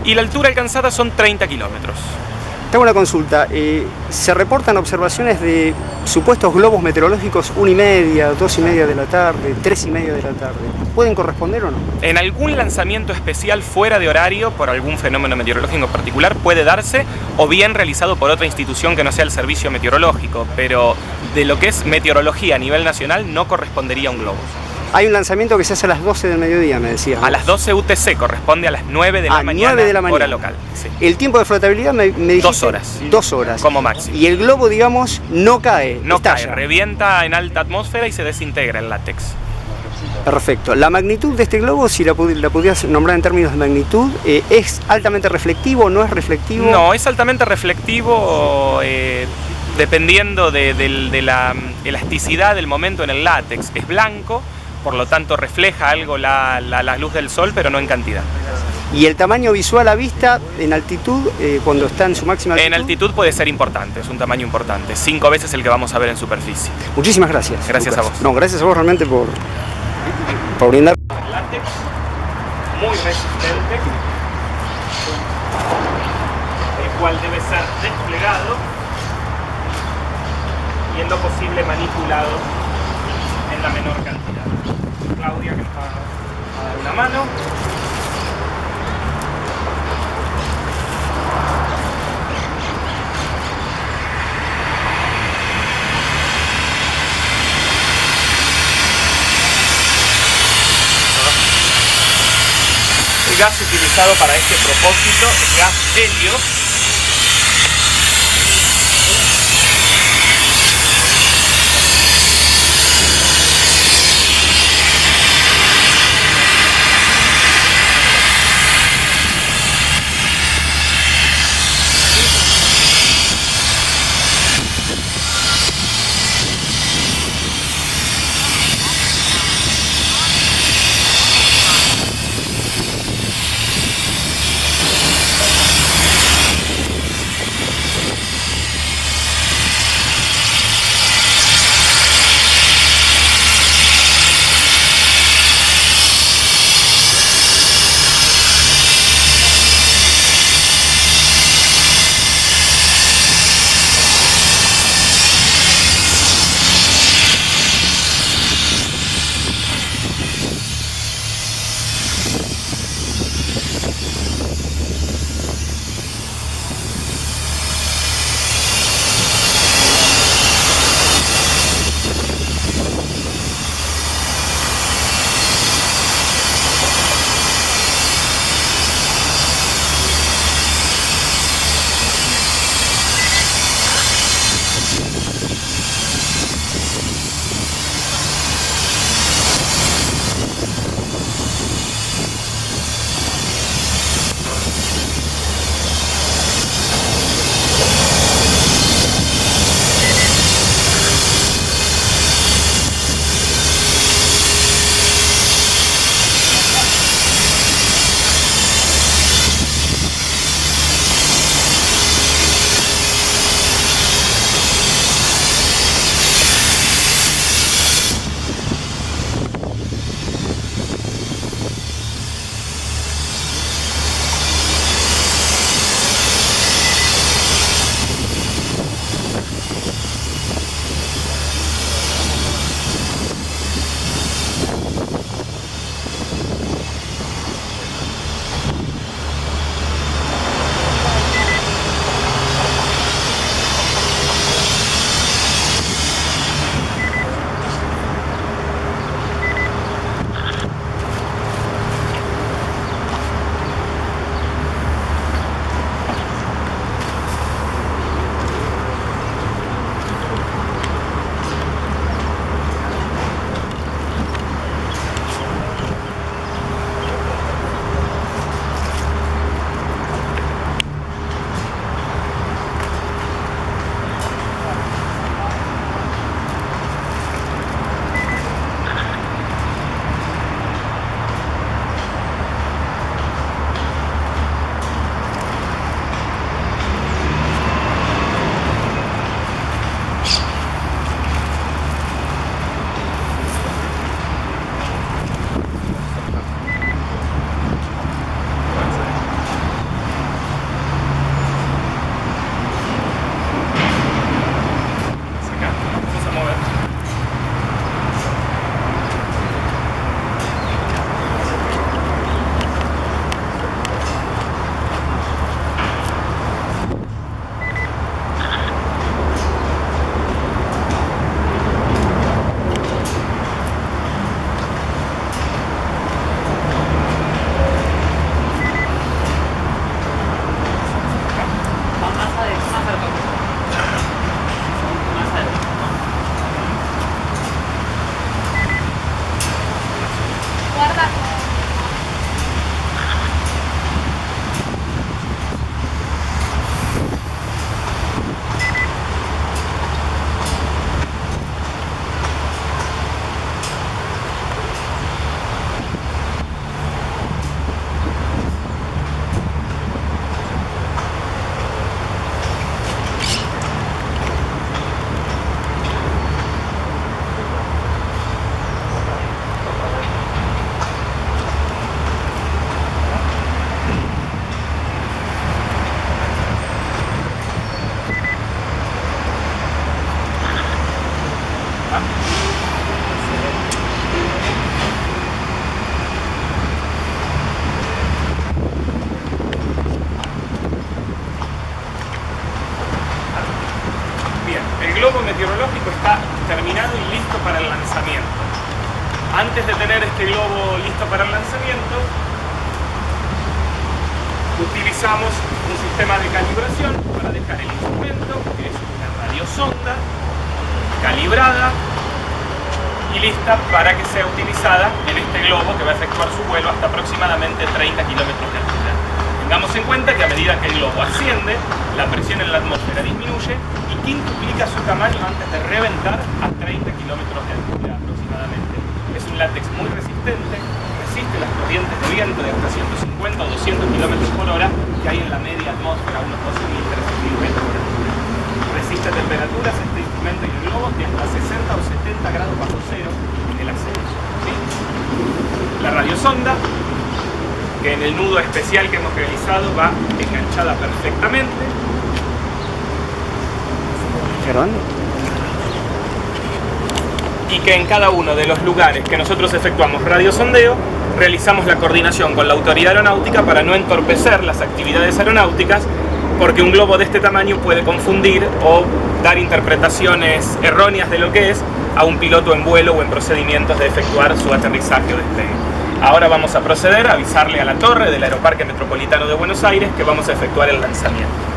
y la altura alcanzada son 30 kilómetros. Tengo una consulta. ¿Se reportan observaciones de supuestos globos meteorológicos 1:30, 2:30 de la tarde, 3:30 de la tarde? ¿Pueden corresponder o no? En algún lanzamiento especial fuera de horario, por algún fenómeno meteorológico en particular, puede darse, o bien realizado por otra institución que no sea el servicio meteorológico, pero de lo que es meteorología a nivel nacional no correspondería a un globo. Hay un lanzamiento que se hace a las 12 del mediodía, me decía. A las 12 UTC, corresponde a las 9 de la mañana, 9 de la mañana. hora local. Sí. El tiempo de flotabilidad me dijiste 2 horas. 2 horas. Como máximo. Y el globo, digamos, no cae. No estalla. cae, revienta en alta atmósfera y se desintegra el látex. Perfecto. La magnitud de este globo, si la pudieras nombrar en términos de magnitud, ¿es altamente reflectivo? ¿No es reflectivo? No, es altamente reflectivo dependiendo de la elasticidad del momento en el látex. Es blanco, por lo tanto refleja algo la luz del sol, pero no en cantidad. ¿Y el tamaño visual a vista en altitud, cuando está en su máxima altitud? En altitud puede ser importante, es un tamaño importante, 5 veces el que vamos a ver en superficie. Muchísimas gracias. Gracias Lucas. a vos. No, gracias a vos realmente por brindar. Látex muy resistente, el cual debe ser desplegado y en lo posible manipulado en la menor cantidad. Claudia, que nos va a dar una mano. El gas utilizado para este propósito es gas helio. terminado y listo para el lanzamiento. Antes de tener este globo listo para el lanzamiento, utilizamos un sistema de calibración para dejar el instrumento, que es una radiosonda calibrada y lista para que sea utilizada en este globo que va a efectuar su vuelo hasta aproximadamente 30 kilómetros de altura. Tengamos en cuenta que a medida que el globo asciende, la presión en la atmósfera disminuye y quintuplica su tamaño antes de reventar a 30 kilómetros de altura aproximadamente. Es un látex muy resistente, resiste las corrientes de viento de hasta 150 o 200 kilómetros por hora que hay en la media atmósfera, unos 12.300 metros por altura. Resiste a temperaturas este instrumento y el globo de hasta 60 o 70 grados bajo cero en el ascenso. ¿Sí? La radiosonda, que en el nudo especial que hemos realizado va enganchada perfectamente. Y que en cada uno de los lugares que nosotros efectuamos radiosondeo, realizamos la coordinación con la autoridad aeronáutica para no entorpecer las actividades aeronáuticas, porque un globo de este tamaño puede confundir o dar interpretaciones erróneas de lo que es a un piloto en vuelo o en procedimientos de efectuar su aterrizaje o despegue. Ahora vamos a proceder a avisarle a la torre del Aeroparque Metropolitano de Buenos Aires que vamos a efectuar el lanzamiento.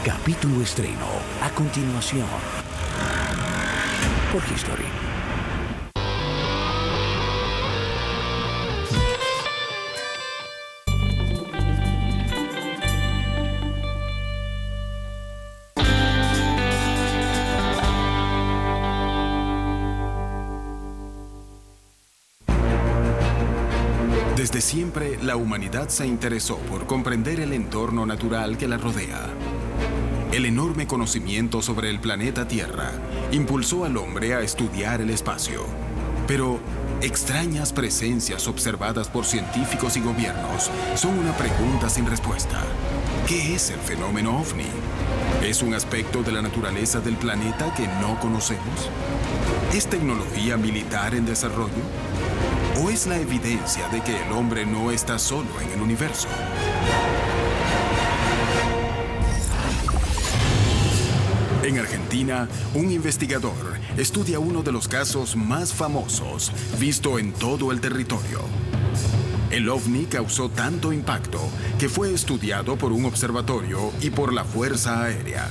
Capítulo estreno. A continuación. Por History. Desde siempre, la humanidad se interesó por comprender el entorno natural que la rodea. El enorme conocimiento sobre el planeta Tierra impulsó al hombre a estudiar el espacio. Pero extrañas presencias observadas por científicos y gobiernos son una pregunta sin respuesta. ¿Qué es el fenómeno OVNI? ¿Es un aspecto de la naturaleza del planeta que no conocemos? ¿Es tecnología militar en desarrollo? ¿O es la evidencia de que el hombre no está solo en el universo? En Argentina, un investigador estudia uno de los casos más famosos visto en todo el territorio. El OVNI causó tanto impacto que fue estudiado por un observatorio y por la Fuerza Aérea.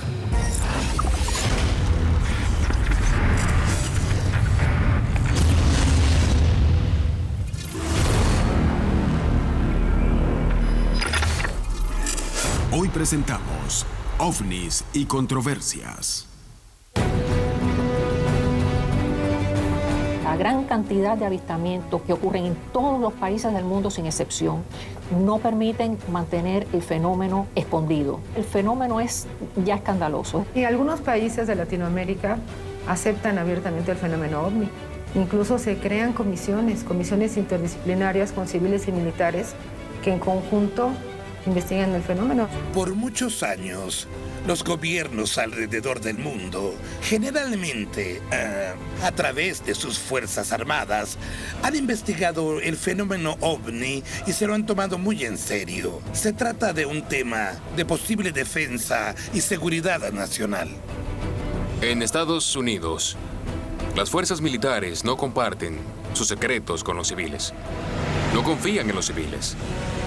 Hoy presentamos OVNIs y controversias. La gran cantidad de avistamientos que ocurren en todos los países del mundo sin excepción no permiten mantener el fenómeno escondido. El fenómeno es ya escandaloso. En algunos países de Latinoamérica aceptan abiertamente el fenómeno OVNI. Incluso se crean comisiones interdisciplinarias con civiles y militares que en conjunto investigan el fenómeno. Por muchos años, los gobiernos alrededor del mundo, generalmente a través de sus fuerzas armadas, han investigado el fenómeno OVNI y se lo han tomado muy en serio. Se trata de un tema de posible defensa y seguridad nacional. En Estados Unidos, las fuerzas militares no comparten sus secretos con los civiles. No confían en los civiles.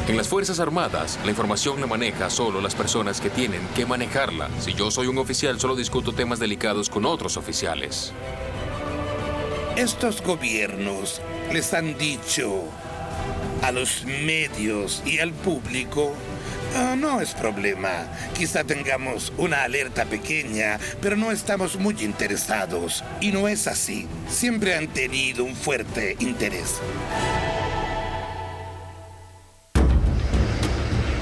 En las Fuerzas Armadas, la información la maneja solo las personas que tienen que manejarla. Si yo soy un oficial, solo discuto temas delicados con otros oficiales. Estos gobiernos les han dicho a los medios y al público: no es problema, quizá tengamos una alerta pequeña, pero no estamos muy interesados. Y no es así. Siempre han tenido un fuerte interés.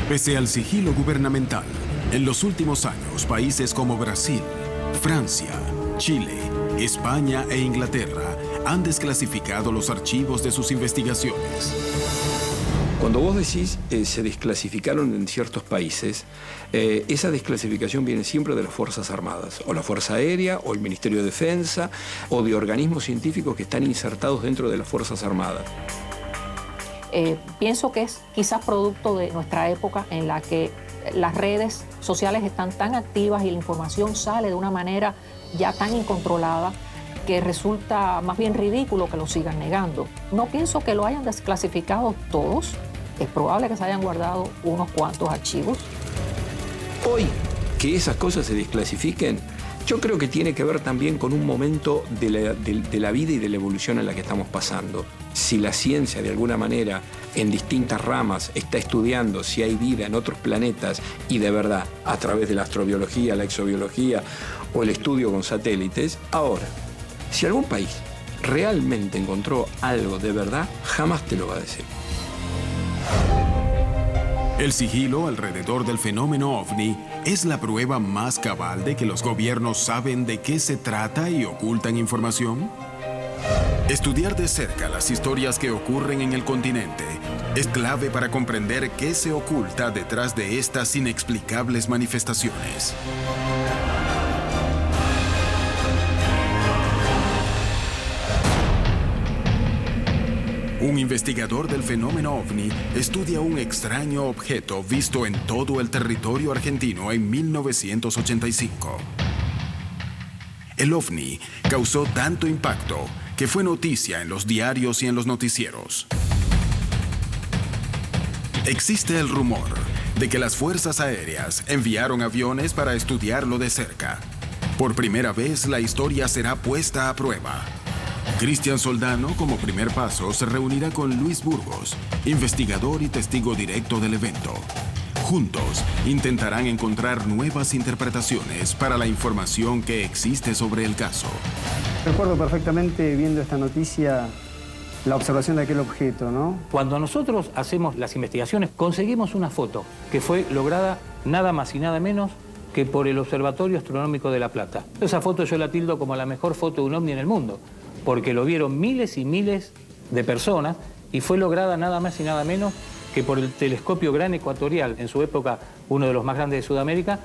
Pese al sigilo gubernamental, en los últimos años, países como Brasil, Francia, Chile, España e Inglaterra han desclasificado los archivos de sus investigaciones. Cuando vos decís se desclasificaron en ciertos países, esa desclasificación viene siempre de las Fuerzas Armadas, o la Fuerza Aérea, o el Ministerio de Defensa, o de organismos científicos que están insertados dentro de las Fuerzas Armadas. Pienso que es quizás producto de nuestra época en la que las redes sociales están tan activas y la información sale de una manera ya tan incontrolada que resulta más bien ridículo que lo sigan negando. No pienso que lo hayan desclasificado todos. Es probable que se hayan guardado unos cuantos archivos. Hoy, que esas cosas se desclasifiquen, yo creo que tiene que ver también con un momento de la vida y de la evolución en la que estamos pasando. Si la ciencia, de alguna manera, en distintas ramas, está estudiando si hay vida en otros planetas y de verdad, a través de la astrobiología, la exobiología o el estudio con satélites, ahora, si algún país realmente encontró algo de verdad, jamás te lo va a decir. El sigilo alrededor del fenómeno OVNI es la prueba más cabal de que los gobiernos saben de qué se trata y ocultan información. Estudiar de cerca las historias que ocurren en el continente es clave para comprender qué se oculta detrás de estas inexplicables manifestaciones. Un investigador del fenómeno OVNI estudia un extraño objeto visto en todo el territorio argentino en 1985. El OVNI causó tanto impacto que fue noticia en los diarios y en los noticieros. Existe el rumor de que las fuerzas aéreas enviaron aviones para estudiarlo de cerca. Por primera vez, la historia será puesta a prueba. Cristian Soldano, como primer paso, se reunirá con Luis Burgos, investigador y testigo directo del evento. Juntos, intentarán encontrar nuevas interpretaciones para la información que existe sobre el caso. Recuerdo perfectamente, viendo esta noticia, la observación de aquel objeto, ¿no? Cuando nosotros hacemos las investigaciones, conseguimos una foto que fue lograda nada más y nada menos que por el Observatorio Astronómico de La Plata. Esa foto yo la tildo como la mejor foto de un ovni en el mundo, porque lo vieron miles y miles de personas y fue lograda nada más y nada menos que por el telescopio Gran Ecuatorial, en su época uno de los más grandes de Sudamérica,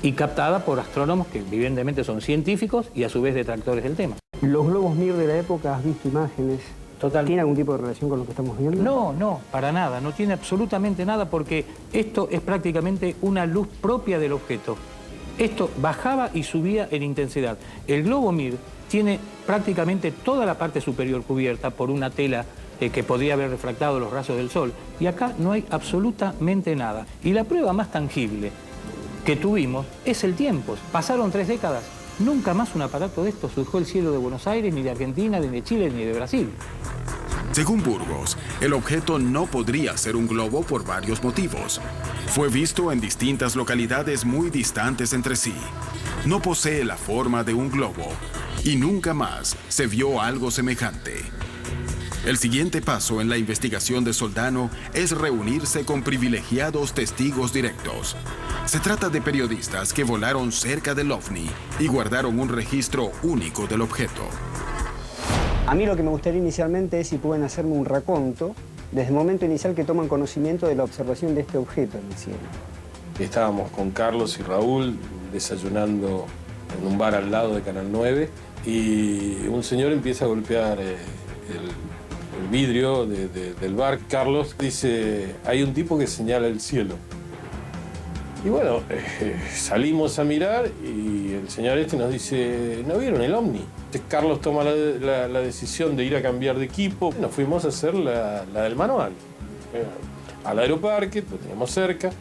y captada por astrónomos que evidentemente son científicos y a su vez detractores del tema. Los globos Mir de la época, ¿has visto imágenes? Total. ¿Tiene algún tipo de relación con lo que estamos viendo? No, para nada, no tiene absolutamente nada porque esto es prácticamente una luz propia del objeto. Esto bajaba y subía en intensidad. El globo Mir tiene prácticamente toda la parte superior cubierta por una tela que podría haber refractado los rayos del sol. Y acá no hay absolutamente nada. Y la prueba más tangible que tuvimos es el tiempo. Pasaron 3 décadas. Nunca más un aparato de estos surgió el cielo de Buenos Aires, ni de Argentina, ni de Chile, ni de Brasil. Según Burgos, el objeto no podría ser un globo por varios motivos. Fue visto en distintas localidades muy distantes entre sí. No posee la forma de un globo y nunca más se vio algo semejante. El siguiente paso en la investigación de Soldano es reunirse con privilegiados testigos directos. Se trata de periodistas que volaron cerca del OVNI y guardaron un registro único del objeto. A mí lo que me gustaría inicialmente es si pueden hacerme un raconto desde el momento inicial que toman conocimiento de la observación de este objeto en el cielo? Estábamos con Carlos y Raúl desayunando en un bar al lado de Canal 9 y un señor empieza a golpear el vidrio del bar. Carlos dice, hay un tipo que señala el cielo. Y bueno, salimos a mirar y el señor este nos dice, ¿no vieron el ovni? Entonces Carlos toma la decisión de ir a cambiar de equipo. Nos fuimos a hacer la del manual. Al aeroparque, lo teníamos cerca.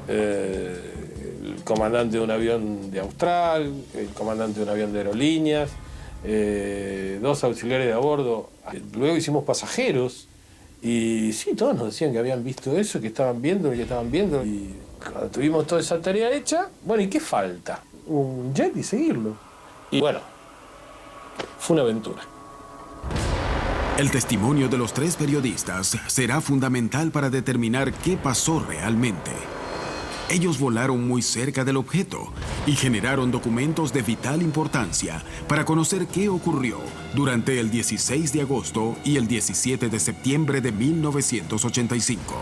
El comandante de un avión de Austral, el comandante de un avión de aerolíneas, 2 auxiliares de a bordo. Luego hicimos pasajeros y sí, todos nos decían que habían visto eso, que estaban viendo, Y cuando tuvimos toda esa tarea hecha, bueno, ¿y qué falta? Un jet y seguirlo. Y bueno, fue una aventura. El testimonio de los 3 periodistas será fundamental para determinar qué pasó realmente. Ellos volaron muy cerca del objeto y generaron documentos de vital importancia para conocer qué ocurrió durante el 16 de agosto y el 17 de septiembre de 1985.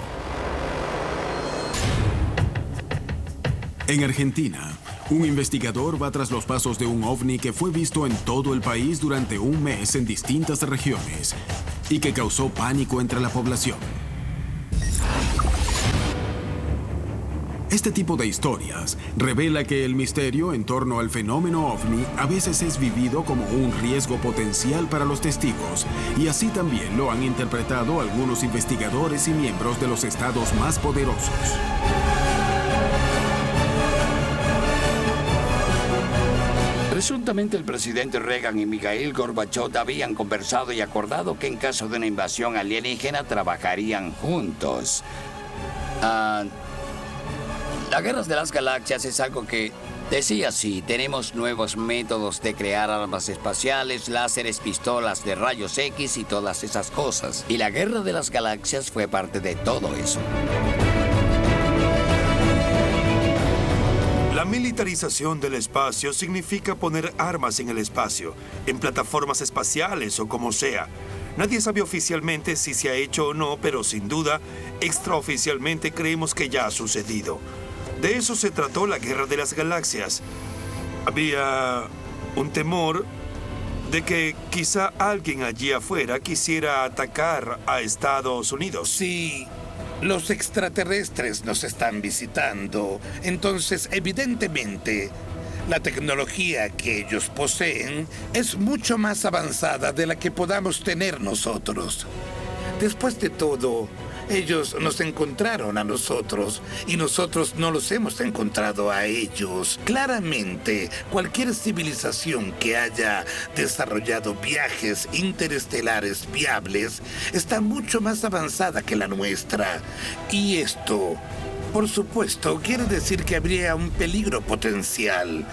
En Argentina, un investigador va tras los pasos de un ovni que fue visto en todo el país durante un mes en distintas regiones y que causó pánico entre la población. Este tipo de historias revela que el misterio en torno al fenómeno ovni a veces es vivido como un riesgo potencial para los testigos, y así también lo han interpretado algunos investigadores y miembros de los estados más poderosos. Presuntamente el presidente Reagan y Mikhail Gorbachev habían conversado y acordado que en caso de una invasión alienígena trabajarían juntos. La Guerra de las Galaxias es algo que decía así: tenemos nuevos métodos de crear armas espaciales, láseres, pistolas de rayos X y todas esas cosas. Y la Guerra de las Galaxias fue parte de todo eso. La militarización del espacio significa poner armas en el espacio, en plataformas espaciales o como sea. Nadie sabe oficialmente si se ha hecho o no, pero sin duda, extraoficialmente creemos que ya ha sucedido. De eso se trató la Guerra de las Galaxias. Había un temor de que quizá alguien allí afuera quisiera atacar a Estados Unidos. Sí, los extraterrestres nos están visitando. Entonces, evidentemente, la tecnología que ellos poseen es mucho más avanzada de la que podamos tener nosotros. Después de todo, ellos nos encontraron a nosotros y nosotros no los hemos encontrado a ellos. Claramente, cualquier civilización que haya desarrollado viajes interestelares viables está mucho más avanzada que la nuestra. Y esto, por supuesto, quiere decir que habría un peligro potencial.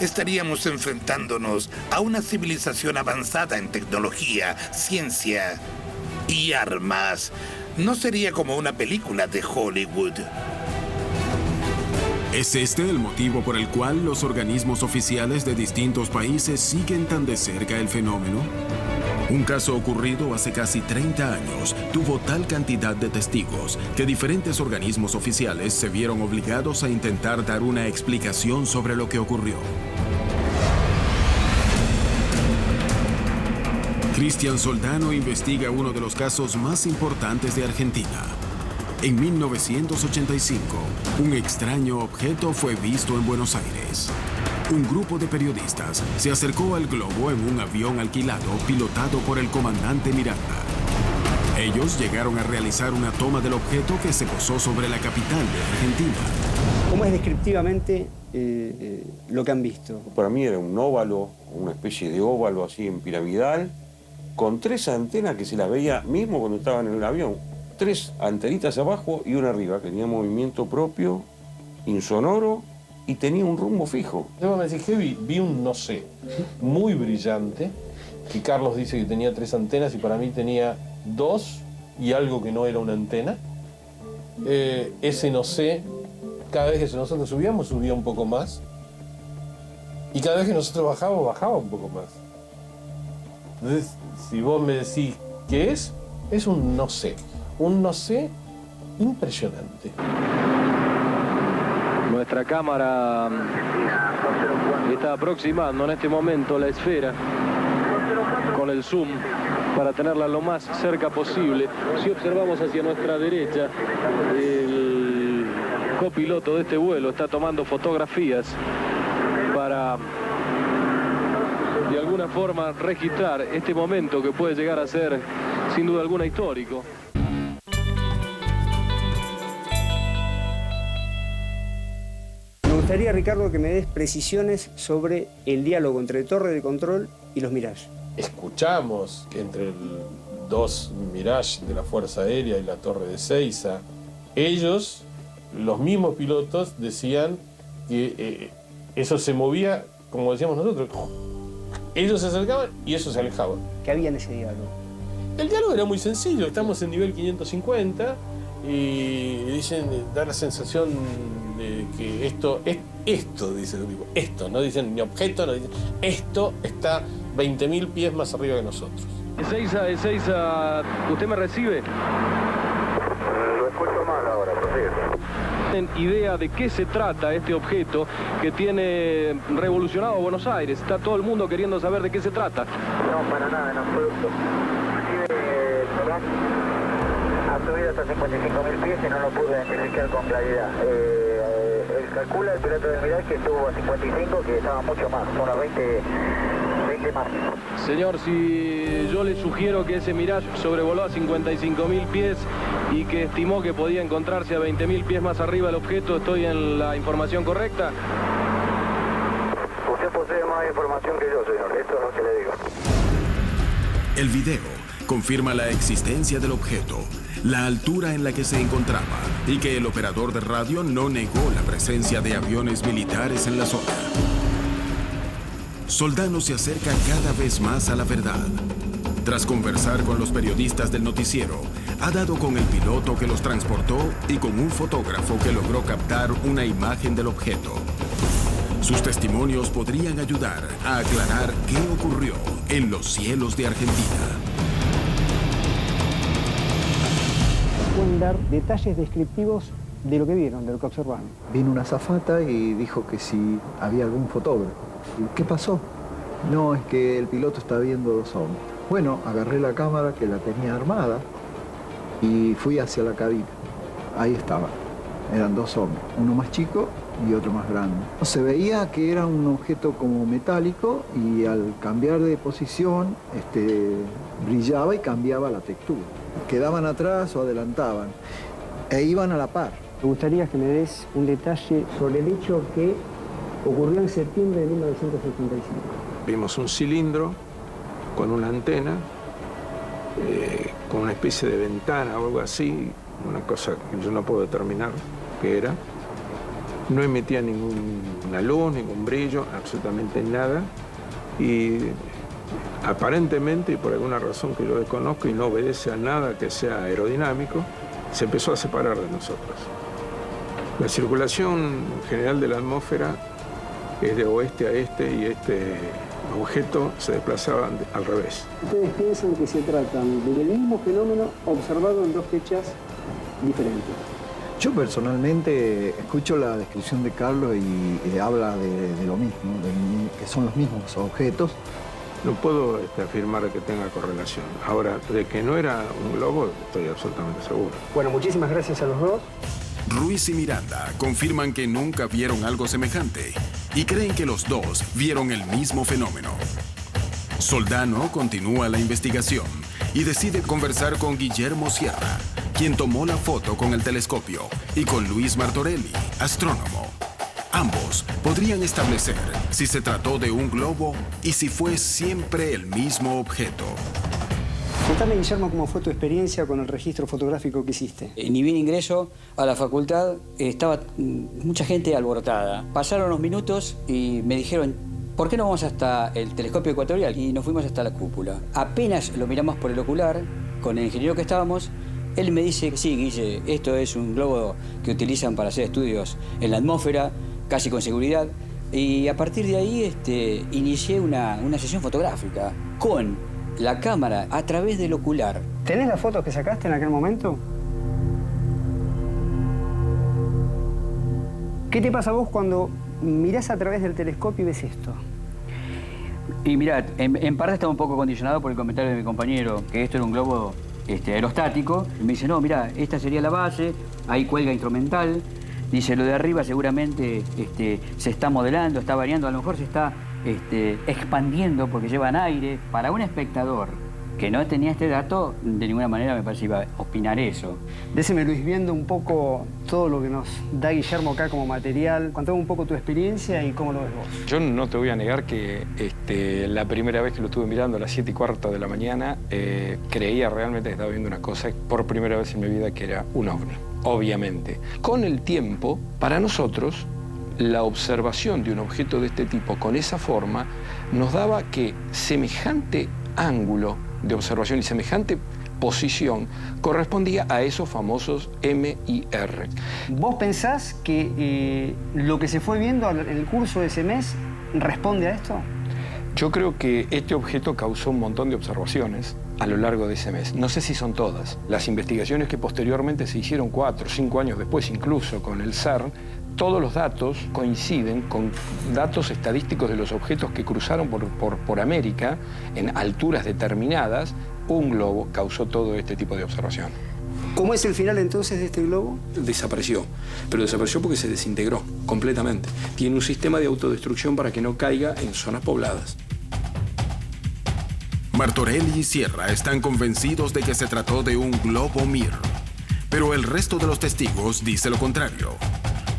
Estaríamos enfrentándonos a una civilización avanzada en tecnología, ciencia y armas. No sería como una película de Hollywood. ¿Es este el motivo por el cual los organismos oficiales de distintos países siguen tan de cerca el fenómeno? Un caso ocurrido hace casi 30 años tuvo tal cantidad de testigos que diferentes organismos oficiales se vieron obligados a intentar dar una explicación sobre lo que ocurrió. Cristian Soldano investiga uno de los casos más importantes de Argentina. En 1985, un extraño objeto fue visto en Buenos Aires. Un grupo de periodistas se acercó al globo en un avión alquilado pilotado por el comandante Miranda. Ellos llegaron a realizar una toma del objeto que se posó sobre la capital de Argentina. ¿Cómo es descriptivamente lo que han visto? Para mí era un óvalo, una especie de óvalo así en piramidal, con 3 antenas que se las veía mismo cuando estaban en el avión. 3 antenitas abajo y una arriba. Tenía movimiento propio, insonoro y tenía un rumbo fijo. Yo me dije, vi un no sé, muy brillante, que Carlos dice que tenía 3 antenas y para mí tenía 2 y algo que no era una antena. Ese no sé, cada vez que nosotros subíamos, subía un poco más. Y cada vez que nosotros bajábamos, bajaba un poco más. Entonces, si vos me decís qué es un no sé. un no sé impresionante. Nuestra cámara está aproximando en este momento la esfera con el zoom para tenerla lo más cerca posible. Si observamos hacia nuestra derecha, el copiloto de este vuelo está tomando fotografías para de alguna forma registrar este momento que puede llegar a ser sin duda alguna histórico. Me gustaría, Ricardo, que me des precisiones sobre el diálogo entre Torre de Control y los Mirage. Escuchamos que entre dos Mirage de la Fuerza Aérea y la Torre de Ezeiza, ellos, los mismos pilotos, decían que eso se movía, como decíamos nosotros, ellos se acercaban y eso se alejaba. ¿Qué había en ese diálogo? El diálogo era muy sencillo, estamos en nivel 550 y dicen, da la sensación de que esto, dice el tipo, esto, no dicen ni objeto, no dicen, esto está 20.000 pies más arriba que nosotros. Ezeiza, ¿usted me recibe? Lo escucho mal ahora, prosigue. ¿Tienen idea de qué se trata este objeto que tiene revolucionado Buenos Aires? Está todo el mundo queriendo saber de qué se trata. No, para nada, en absoluto. Inclusive el Mirage ha subido hasta 55.000 pies y no lo pude identificar con claridad. Él calcula, el piloto del Mirage, que estuvo a 55, que estaba mucho más, unos 20 más. Señor, si yo le sugiero que ese Mirage sobrevoló a 55.000 pies y que estimó que podía encontrarse a 20.000 pies más arriba el objeto, ¿estoy en la información correcta? Usted posee más información que yo, señor. Esto es lo que le digo. El video confirma la existencia del objeto, la altura en la que se encontraba y que el operador de radio no negó la presencia de aviones militares en la zona. Soldano se acerca cada vez más a la verdad. Tras conversar con los periodistas del noticiero, ha dado con el piloto que los transportó y con un fotógrafo que logró captar una imagen del objeto. Sus testimonios podrían ayudar a aclarar qué ocurrió en los cielos de Argentina. Pueden dar detalles descriptivos de lo que vieron, de lo que observaron. Vino una azafata y dijo que si había algún fotógrafo. ¿Qué pasó? No, es que el piloto está viendo dos hombres. Bueno, agarré la cámara que la tenía armada y fui hacia la cabina. Ahí estaba. Eran dos hombres, uno más chico y otro más grande. Se veía que era un objeto como metálico y al cambiar de posición brillaba y cambiaba la textura. Quedaban atrás o adelantaban e iban a la par. Me gustaría que me des un detalle sobre el hecho que ocurrió en septiembre de 1975. Vimos un cilindro con una antena, con una especie de ventana o algo así, una cosa que yo no puedo determinar qué era. No emitía ninguna luz, ningún brillo, absolutamente nada. Y aparentemente, y por alguna razón que yo desconozco y no obedece a nada que sea aerodinámico, se empezó a separar de nosotros. La circulación general de la atmósfera es de oeste a este y este objeto se desplazaba al revés. ¿Ustedes piensan que se trata del mismo fenómeno observado en dos fechas diferentes? Yo personalmente escucho la descripción de Carlos y habla de lo mismo, que son los mismos objetos. No puedo afirmar que tenga correlación. Ahora, de que no era un globo, estoy absolutamente seguro. Bueno, muchísimas gracias a los dos. Ruiz y Miranda confirman que nunca vieron algo semejante y creen que los dos vieron el mismo fenómeno. Soldano continúa la investigación y decide conversar con Guillermo Sierra, quien tomó la foto con el telescopio, y con Luis Martorelli, astrónomo. Ambos podrían establecer si se trató de un globo y si fue siempre el mismo objeto. Contame, Guillermo, cómo fue tu experiencia con el registro fotográfico que hiciste. Ni bien ingreso a la facultad, estaba mucha gente alborotada. Pasaron unos minutos y me dijeron, ¿por qué no vamos hasta el telescopio ecuatorial? Y nos fuimos hasta la cúpula. Apenas lo miramos por el ocular, con el ingeniero que estábamos, él me dice que sí, Guille, esto es un globo que utilizan para hacer estudios en la atmósfera, casi con seguridad. Y a partir de ahí inicié una sesión fotográfica con la cámara a través del ocular ¿Tenés las fotos que sacaste en aquel momento? ¿Qué te pasa a vos cuando mirás a través del telescopio y ves esto? Y mirad, en parte estaba un poco condicionado por el comentario de mi compañero, que esto era un globo aerostático. Y me dice, no, mirá, esta sería la base, ahí cuelga instrumental. Dice, lo de arriba seguramente se está modelando, está variando, a lo mejor se está expandiendo porque llevan aire. Para un espectador que no tenía este dato, de ninguna manera me parece iba a opinar eso. Déceme, Luis, viendo un poco todo lo que nos da Guillermo acá como material, contame un poco tu experiencia y cómo lo ves vos. Yo no te voy a negar que la primera vez que lo estuve mirando a las 7:15 de la mañana, creía realmente que estaba viendo una cosa por primera vez en mi vida que era un ovni, obviamente. Con el tiempo, para nosotros, la observación de un objeto de este tipo con esa forma nos daba que semejante ángulo de observación y semejante posición correspondía a esos famosos MIR. ¿Vos pensás que lo que se fue viendo en el curso de ese mes responde a esto? Yo creo que este objeto causó un montón de observaciones a lo largo de ese mes. No sé si son todas. Las investigaciones que posteriormente se hicieron 4 o 5 años después, incluso con el CERN, todos los datos coinciden con datos estadísticos de los objetos que cruzaron por América en alturas determinadas. Un globo causó todo este tipo de observación. ¿Cómo es el final entonces de este globo? Desapareció, pero desapareció porque se desintegró completamente. Tiene un sistema de autodestrucción para que no caiga en zonas pobladas. Martorelli y Sierra están convencidos de que se trató de un globo Mir, pero el resto de los testigos dice lo contrario.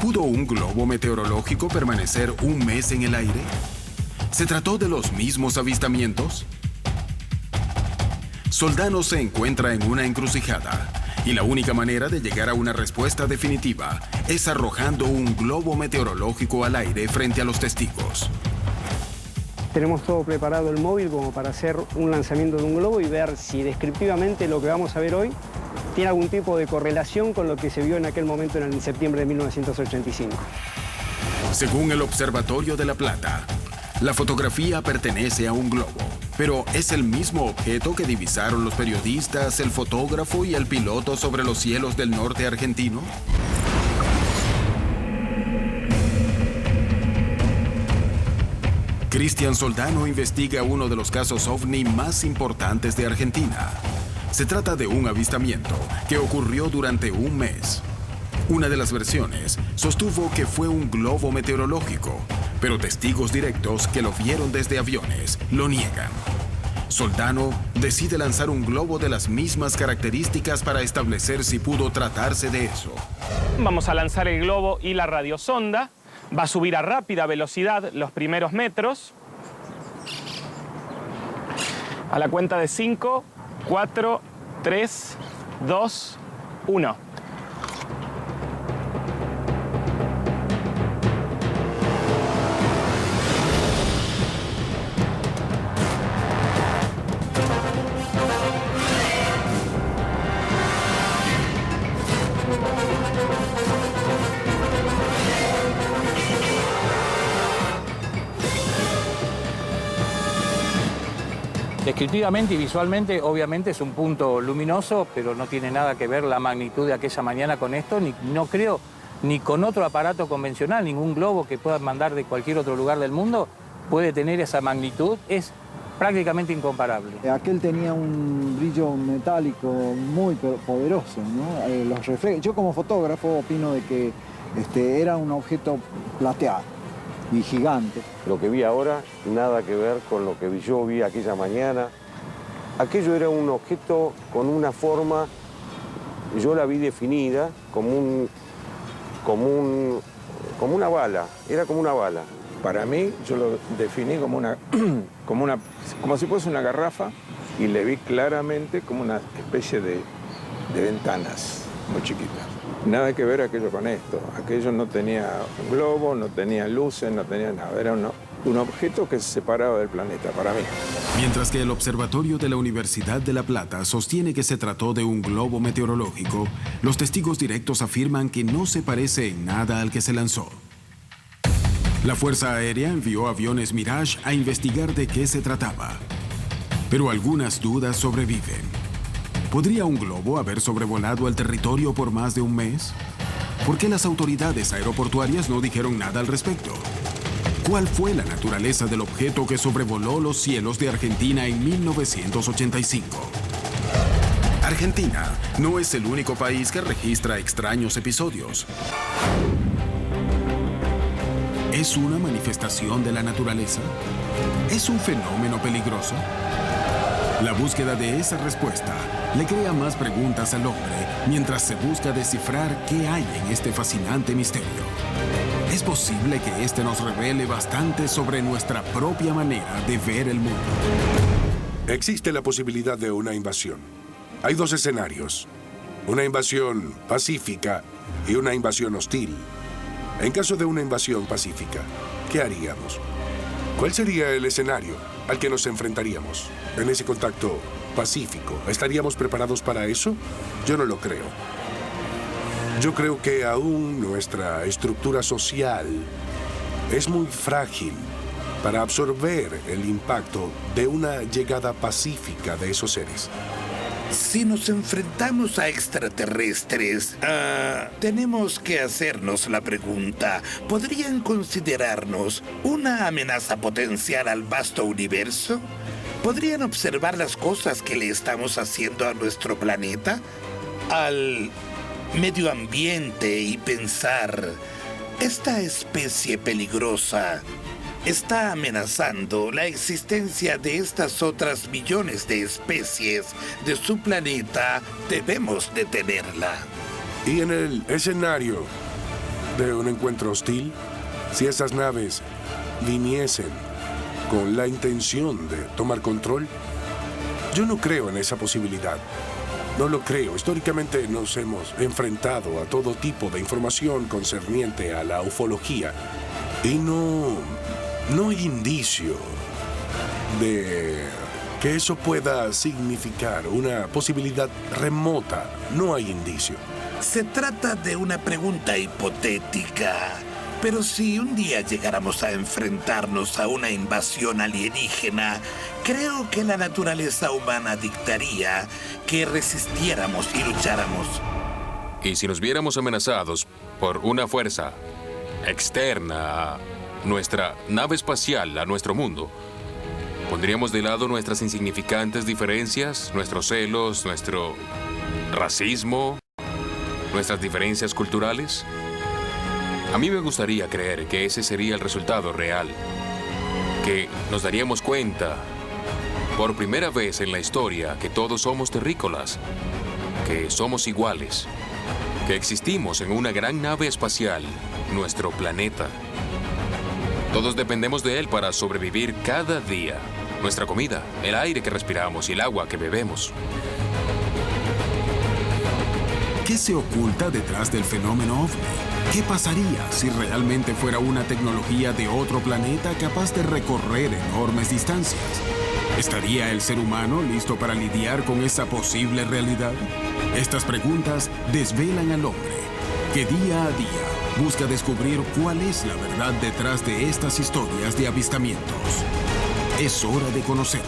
¿Pudo un globo meteorológico permanecer un mes en el aire? ¿Se trató de los mismos avistamientos? Soldano se encuentra en una encrucijada y la única manera de llegar a una respuesta definitiva es arrojando un globo meteorológico al aire frente a los testigos. Tenemos todo preparado el móvil como para hacer un lanzamiento de un globo y ver si descriptivamente lo que vamos a ver hoy tiene algún tipo de correlación con lo que se vio en aquel momento en septiembre de 1985. Según el Observatorio de La Plata, la fotografía pertenece a un globo, pero ¿es el mismo objeto que divisaron los periodistas, el fotógrafo y el piloto sobre los cielos del norte argentino? Cristian Soldano investiga uno de los casos ovni más importantes de Argentina. Se trata de un avistamiento que ocurrió durante un mes. Una de las versiones sostuvo que fue un globo meteorológico, pero testigos directos que lo vieron desde aviones lo niegan. Soldano decide lanzar un globo de las mismas características para establecer si pudo tratarse de eso. Vamos a lanzar el globo y la radiosonda. Va a subir a rápida velocidad los primeros metros. A la cuenta de 5, 4, 3, 2, 1. Descriptivamente y visualmente, obviamente, es un punto luminoso, pero no tiene nada que ver la magnitud de aquella mañana con esto, no creo, ni con otro aparato convencional, ningún globo que puedan mandar de cualquier otro lugar del mundo puede tener esa magnitud, es prácticamente incomparable. Aquel tenía un brillo metálico muy poderoso, ¿no? Los reflejos. Yo como fotógrafo opino de que era un objeto plateado y gigante. Lo que vi ahora, nada que ver con lo que yo vi aquella mañana. Aquello era un objeto con una forma, yo la vi definida como una bala, era como una bala. Para mí, yo lo definí como si fuese una garrafa y le vi claramente como una especie de ventanas muy chiquitas. Nada que ver aquello con esto. Aquello no tenía un globo, no tenía luces, no tenía nada. Era un objeto que se separaba del planeta, para mí. Mientras que el Observatorio de la Universidad de La Plata sostiene que se trató de un globo meteorológico, los testigos directos afirman que no se parece en nada al que se lanzó. La Fuerza Aérea envió aviones Mirage a investigar de qué se trataba. Pero algunas dudas sobreviven. ¿Podría un globo haber sobrevolado el territorio por más de un mes? ¿Por qué las autoridades aeroportuarias no dijeron nada al respecto? ¿Cuál fue la naturaleza del objeto que sobrevoló los cielos de Argentina en 1985? Argentina no es el único país que registra extraños episodios. ¿Es una manifestación de la naturaleza? ¿Es un fenómeno peligroso? La búsqueda de esa respuesta le crea más preguntas al hombre mientras se busca descifrar qué hay en este fascinante misterio. Es posible que este nos revele bastante sobre nuestra propia manera de ver el mundo. Existe la posibilidad de una invasión. Hay dos escenarios: una invasión pacífica y una invasión hostil. En caso de una invasión pacífica, ¿qué haríamos? ¿Cuál sería el escenario al que nos enfrentaríamos? En ese contacto pacífico, ¿estaríamos preparados para eso? Yo no lo creo. Yo creo que aún nuestra estructura social es muy frágil para absorber el impacto de una llegada pacífica de esos seres. Si nos enfrentamos a extraterrestres, tenemos que hacernos la pregunta: ¿podrían considerarnos una amenaza potencial al vasto universo? ¿Podrían observar las cosas que le estamos haciendo a nuestro planeta, al medio ambiente, y pensar: esta especie peligrosa está amenazando la existencia de estas otras millones de especies de su planeta, debemos detenerla? Y en el escenario de un encuentro hostil, si esas naves viniesen con la intención de tomar control, yo no creo en esa posibilidad. No lo creo. Históricamente nos hemos enfrentado a todo tipo de información concerniente a la ufología y no hay indicio de que eso pueda significar una posibilidad remota. No hay indicio. Se trata de una pregunta hipotética. Pero si un día llegáramos a enfrentarnos a una invasión alienígena, creo que la naturaleza humana dictaría que resistiéramos y lucháramos. Y si nos viéramos amenazados por una fuerza externa a nuestra nave espacial, a nuestro mundo, ¿pondríamos de lado nuestras insignificantes diferencias, nuestros celos, nuestro racismo, nuestras diferencias culturales? A mí me gustaría creer que ese sería el resultado real, que nos daríamos cuenta por primera vez en la historia que todos somos terrícolas, que somos iguales, que existimos en una gran nave espacial, nuestro planeta. Todos dependemos de él para sobrevivir cada día. Nuestra comida, el aire que respiramos y el agua que bebemos. ¿Qué se oculta detrás del fenómeno OVNI? ¿Qué pasaría si realmente fuera una tecnología de otro planeta capaz de recorrer enormes distancias? ¿Estaría el ser humano listo para lidiar con esa posible realidad? Estas preguntas desvelan al hombre, que día a día busca descubrir cuál es la verdad detrás de estas historias de avistamientos. Es hora de conocerlas.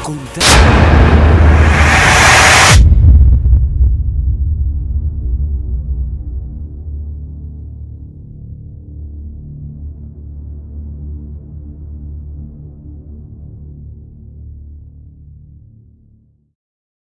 Contacto.